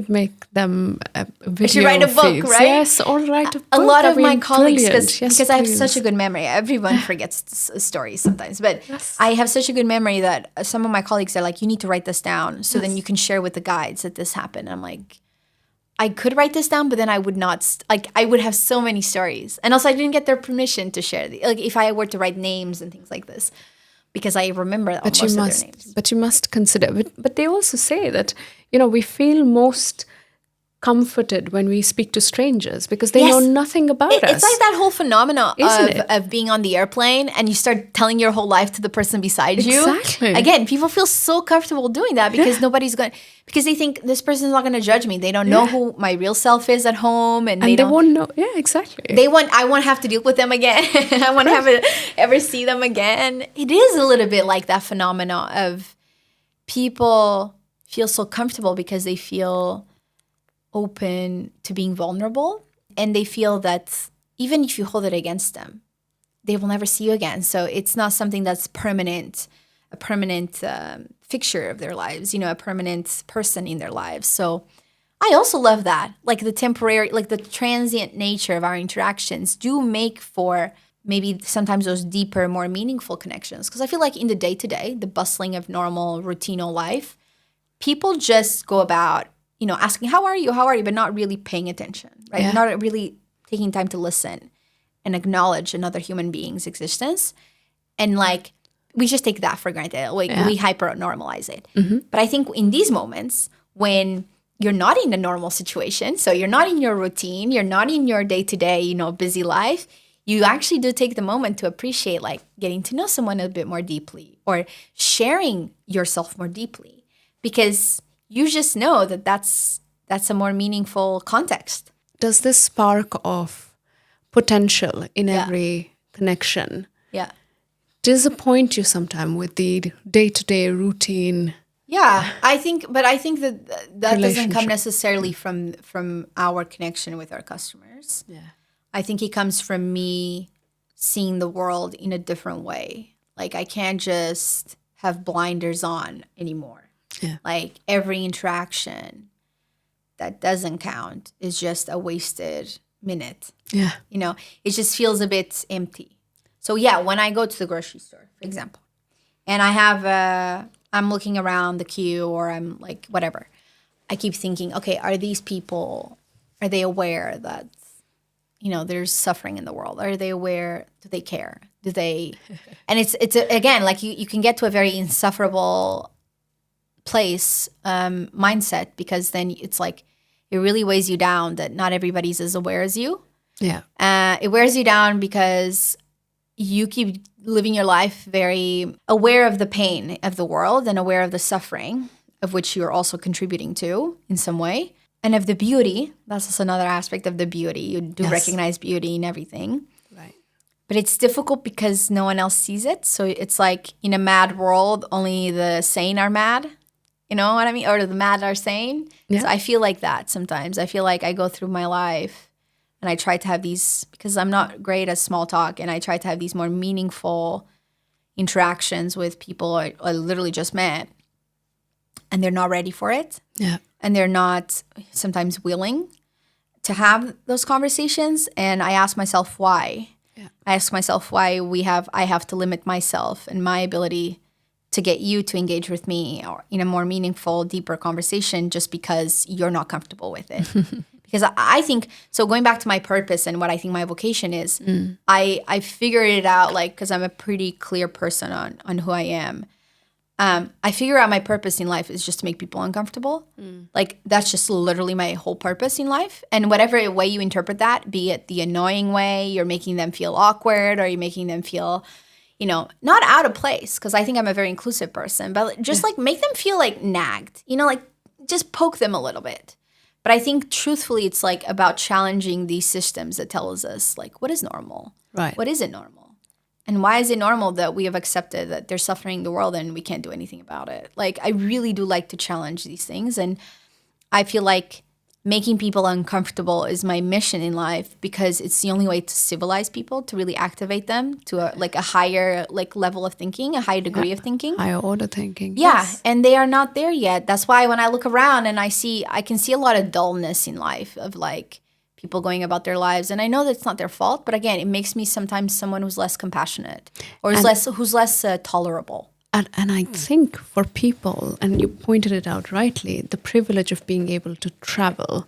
make them video I should write a book, feeds. right? Yes, or write a book. A lot of my colleagues, because I have please. such a good memory. Everyone forgets stories sometimes, but I have such a good memory that some of my colleagues are like, you need to write this down so then you can share with the guides that this happened. I'm like, I could write this down, but then I would not, I would have so many stories. And also I didn't get their permission to share, like if I were to write names and things like this, because I remember most of their names. But you must consider, but they also say that, we feel most comforted when we speak to strangers because they know nothing about us. It's like that whole phenomenon of being on the airplane and you start telling your whole life to the person beside you. Exactly. Again, people feel so comfortable doing that because because they think this person's not going to judge me. They don't know who my real self is at home. And they won't know. Yeah, exactly. I won't have to deal with them again. I won't have to ever see them again. It is a little bit like that phenomenon of people feel so comfortable because they feel open to being vulnerable, and they feel that even if you hold it against them, they will never see you again. So it's not something that's permanent, a permanent fixture of their lives, a permanent person in their lives. So I also love that, like the temporary, like the transient nature of our interactions do make for maybe sometimes those deeper, more meaningful connections. Because I feel like in the day-to-day, the bustling of normal, routine life, people just go about asking, how are you, but not really paying attention, right? Yeah. Not really taking time to listen and acknowledge another human being's existence. And like, we just take that for granted. We hyper-normalize it. Mm-hmm. But I think in these moments, when you're not in a normal situation, so you're not in your routine, you're not in your day-to-day, busy life, you actually do take the moment to appreciate like getting to know someone a bit more deeply or sharing yourself more deeply. Because you just know that that's a more meaningful context. Does this spark of potential in every connection disappoint you sometimes with the day-to-day routine? Yeah, I think that doesn't come necessarily from our connection with our customers. Yeah, I think it comes from me seeing the world in a different way. Like I can't just have blinders on anymore. Yeah. Like every interaction that doesn't count is just a wasted minute. Yeah. It just feels a bit empty. So yeah, when I go to the grocery store, for example, and I'm looking around the queue or I'm like, whatever, I keep thinking, okay, are they aware that, there's suffering in the world? Are they aware? Do they care? Do they? And it's again, like you can get to a very insufferable place mindset, because then it's like it really weighs you down that not everybody's as aware as you. Yeah. It wears you down because you keep living your life very aware of the pain of the world and aware of the suffering of which you're also contributing to in some way, and of the beauty. That's also another aspect of the beauty. You do recognize beauty in everything. Right. But it's difficult because no one else sees it. So it's like in a mad world, only the sane are mad. You know what I mean? Or the mad are sane. Yeah. So I feel like that sometimes. I feel like I go through my life and I try to have these, because I'm not great at small talk, and I try to have these more meaningful interactions with people I literally just met, and they're not ready for it. Yeah. And they're not sometimes willing to have those conversations. And I ask myself why. Yeah. I ask myself why I have to limit myself and my ability to get you to engage with me or in a more meaningful, deeper conversation just because you're not comfortable with it. Because I think, so going back to my purpose and what I think my vocation is, I figured it out, like, because I'm a pretty clear person on who I am. I figure out my purpose in life is just to make people uncomfortable. Like, that's just literally my whole purpose in life. And whatever way you interpret that, be it the annoying way, you're making them feel awkward, or you're making them feel not out of place, because I think I'm a very inclusive person, but just like make them feel like nagged, like just poke them a little bit. But I think truthfully, it's like about challenging these systems that tells us like, what is normal? Right. What isn't normal? And why is it normal that we have accepted that they're suffering the world and we can't do anything about it? Like, I really do like to challenge these things. And I feel like making people uncomfortable is my mission in life, because it's the only way to civilize people, to really activate them to a higher level of thinking, a higher degree of thinking. Higher order thinking. Yeah, Yes. and they are not there yet. That's why when I look around and I can see a lot of dullness in life of like people going about their lives. And I know that's not their fault, but again, it makes me sometimes someone who's less compassionate or who's less tolerable. And I think for people, and you pointed it out rightly, the privilege of being able to travel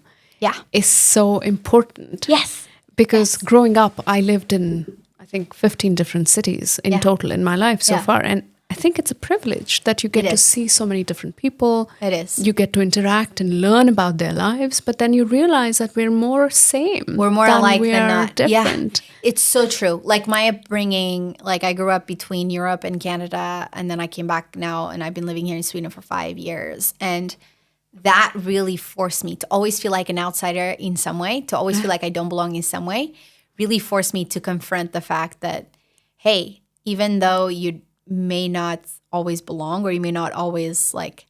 is so important. Yes. Because growing up, I lived in, I think, 15 different cities in total in my life so far. And I think it's a privilege that you get to see so many different people. It is. You get to interact and learn about their lives, but then you realize that we're more same. We're more alike than not. Different. Yeah, it's so true. Like my upbringing, like I grew up between Europe and Canada, and then I came back now, and I've been living here in Sweden for 5 years. And that really forced me to always feel like an outsider in some way, to always feel like I don't belong in some way, really forced me to confront the fact that, hey, even though you may not always belong, or you may not always like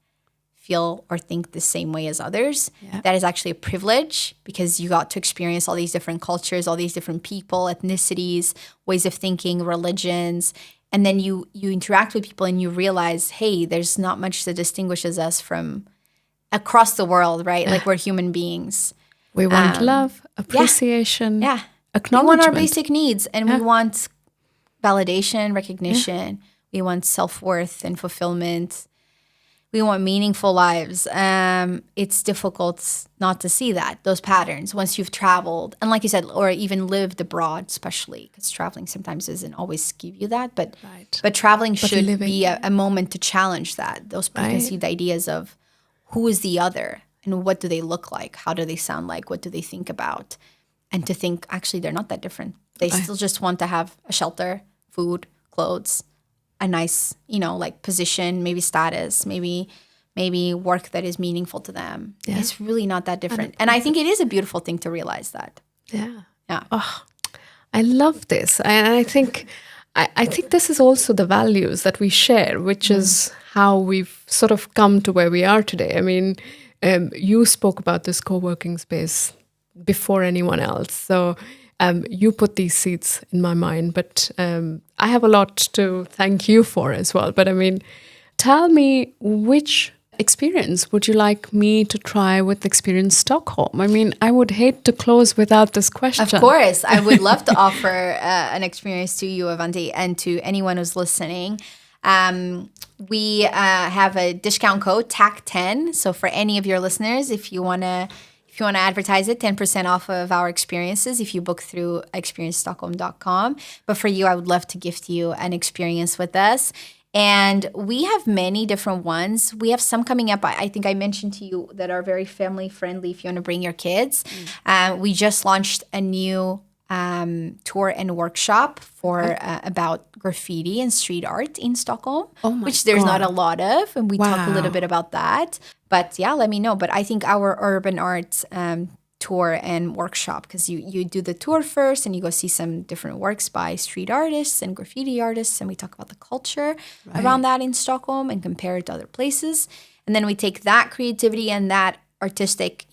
feel or think the same way as others, that is actually a privilege, because you got to experience all these different cultures, all these different people, ethnicities, ways of thinking, religions. And then you interact with people and you realize, hey, there's not much that distinguishes us from across the world, right? Like we're human beings. We want love, appreciation, acknowledgement. We want our basic needs, and we want validation, recognition. We want self-worth and fulfillment. We want meaningful lives. It's difficult not to see those patterns once you've traveled. And like you said, or even lived abroad, especially, because traveling sometimes doesn't always give you that. But traveling should be a moment to challenge those preconceived ideas of who is the other and what do they look like? How do they sound like? What do they think about? And to think, actually, they're not that different. They still just want to have a shelter, food, clothes, a nice, like position, maybe status, maybe work that is meaningful to them. Yeah. It's really not that different. And I think it is a beautiful thing to realize that. Yeah. Yeah. Oh, I love this. And I think this is also the values that we share, which is how we've sort of come to where we are today. I mean, you spoke about this co-working space before anyone else. So you put these seeds in my mind, but I have a lot to thank you for as well. But I mean, tell me, which experience would you like me to try with Experience Stockholm? I mean, I would hate to close without this question. Of course. I would love to offer an experience to you, Avanti, and to anyone who's listening. We have a discount code, TAC10. So for any of your listeners, if you want to advertise it, 10% off of our experiences if you book through XperienceSthlm.com. But for you, I would love to gift you an experience with us. And we have many different ones. We have some coming up, I think I mentioned to you, that are very family friendly if you want to bring your kids. We just launched a new tour and workshop for about graffiti and street art in Stockholm, which there's not a lot of. And we talk a little bit about that. But yeah, let me know. But I think our urban arts tour and workshop, because you do the tour first and you go see some different works by street artists and graffiti artists, and we talk about the culture around that in Stockholm and compare it to other places. And then we take that creativity and that artistic,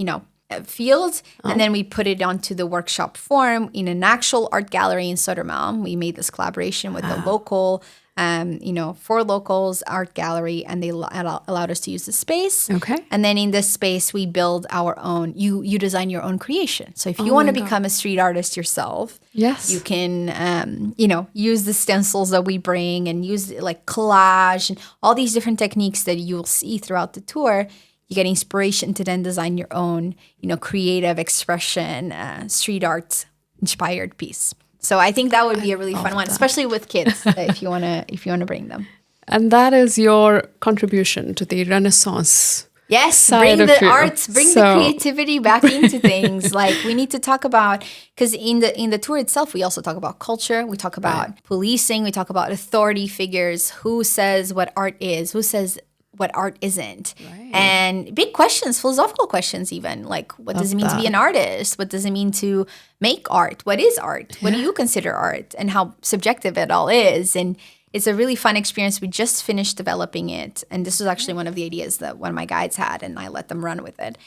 field, and then we put it onto the workshop form in an actual art gallery in Södermalm. We made this collaboration with the local, for locals art gallery, and they allowed us to use the space. Okay. And then in this space, we build our own. You design your own creation. So if you want to become a street artist yourself, you can, use the stencils that we bring and use like collage and all these different techniques that you'll see throughout the tour. You get inspiration to then design your own, creative expression, street art inspired piece. So I think that would be a really fun one, especially with kids, if you wanna bring them. And that is your contribution to the Renaissance Yes, side bring of the you. arts, bring the creativity back into things. Like we need to talk about, because in the tour itself, we also talk about culture, we talk about policing, we talk about authority figures, who says what art is, who says what art isn't, and big questions, philosophical questions even, like what does it mean to be an artist? What does it mean to make art? What is art? What do you consider art? And how subjective it all is. And it's a really fun experience. We just finished developing it. And this was actually one of the ideas that one of my guides had, and I let them run with it.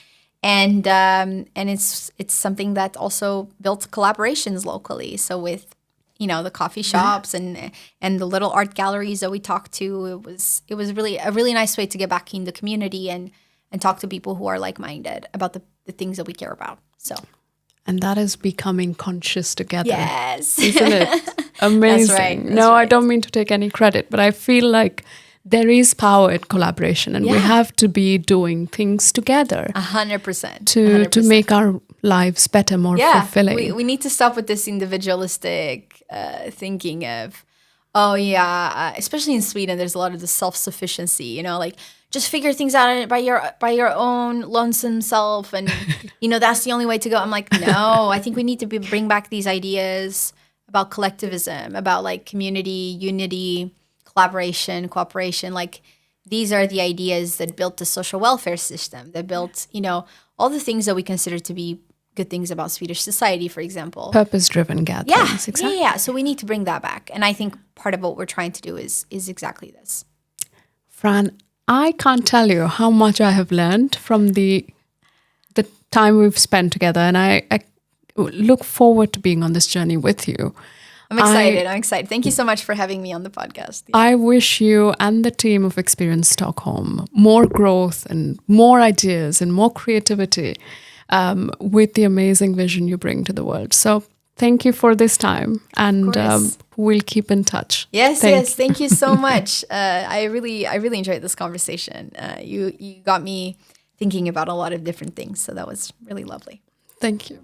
And it's something that also built collaborations locally. So with, the coffee shops and the little art galleries that we talked to, it was really a really nice way to get back in the community and talk to people who are like-minded about the things that we care about. So. And that is becoming conscious together. Yes. Isn't it? Amazing. That's right. No, I don't mean to take any credit, but I feel like there is power in collaboration, and we have to be doing things together. 100%. To make our lives better, more fulfilling. We need to stop with this individualistic thinking of, especially in Sweden, there's a lot of the self-sufficiency, like just figure things out by your own lonesome self, and that's the only way to go. I'm like, no, I think we need to bring back these ideas about collectivism, about like community, unity, collaboration, cooperation. Like these are the ideas that built the social welfare system, that built, all the things that we consider to be good things about Swedish society, for example. Purpose-driven gatherings. Exactly. Yeah. So we need to bring that back. And I think part of what we're trying to do is exactly this. Fran, I can't tell you how much I have learned from the time we've spent together. And I look forward to being on this journey with you. I'm excited. Thank you so much for having me on the podcast. Yeah. I wish you and the team of Experience Stockholm more growth and more ideas and more creativity with the amazing vision you bring to the world. So thank you for this time, and we'll keep in touch. Yes. Thank you so much. I really enjoyed this conversation. You got me thinking about a lot of different things, so that was really lovely. Thank you.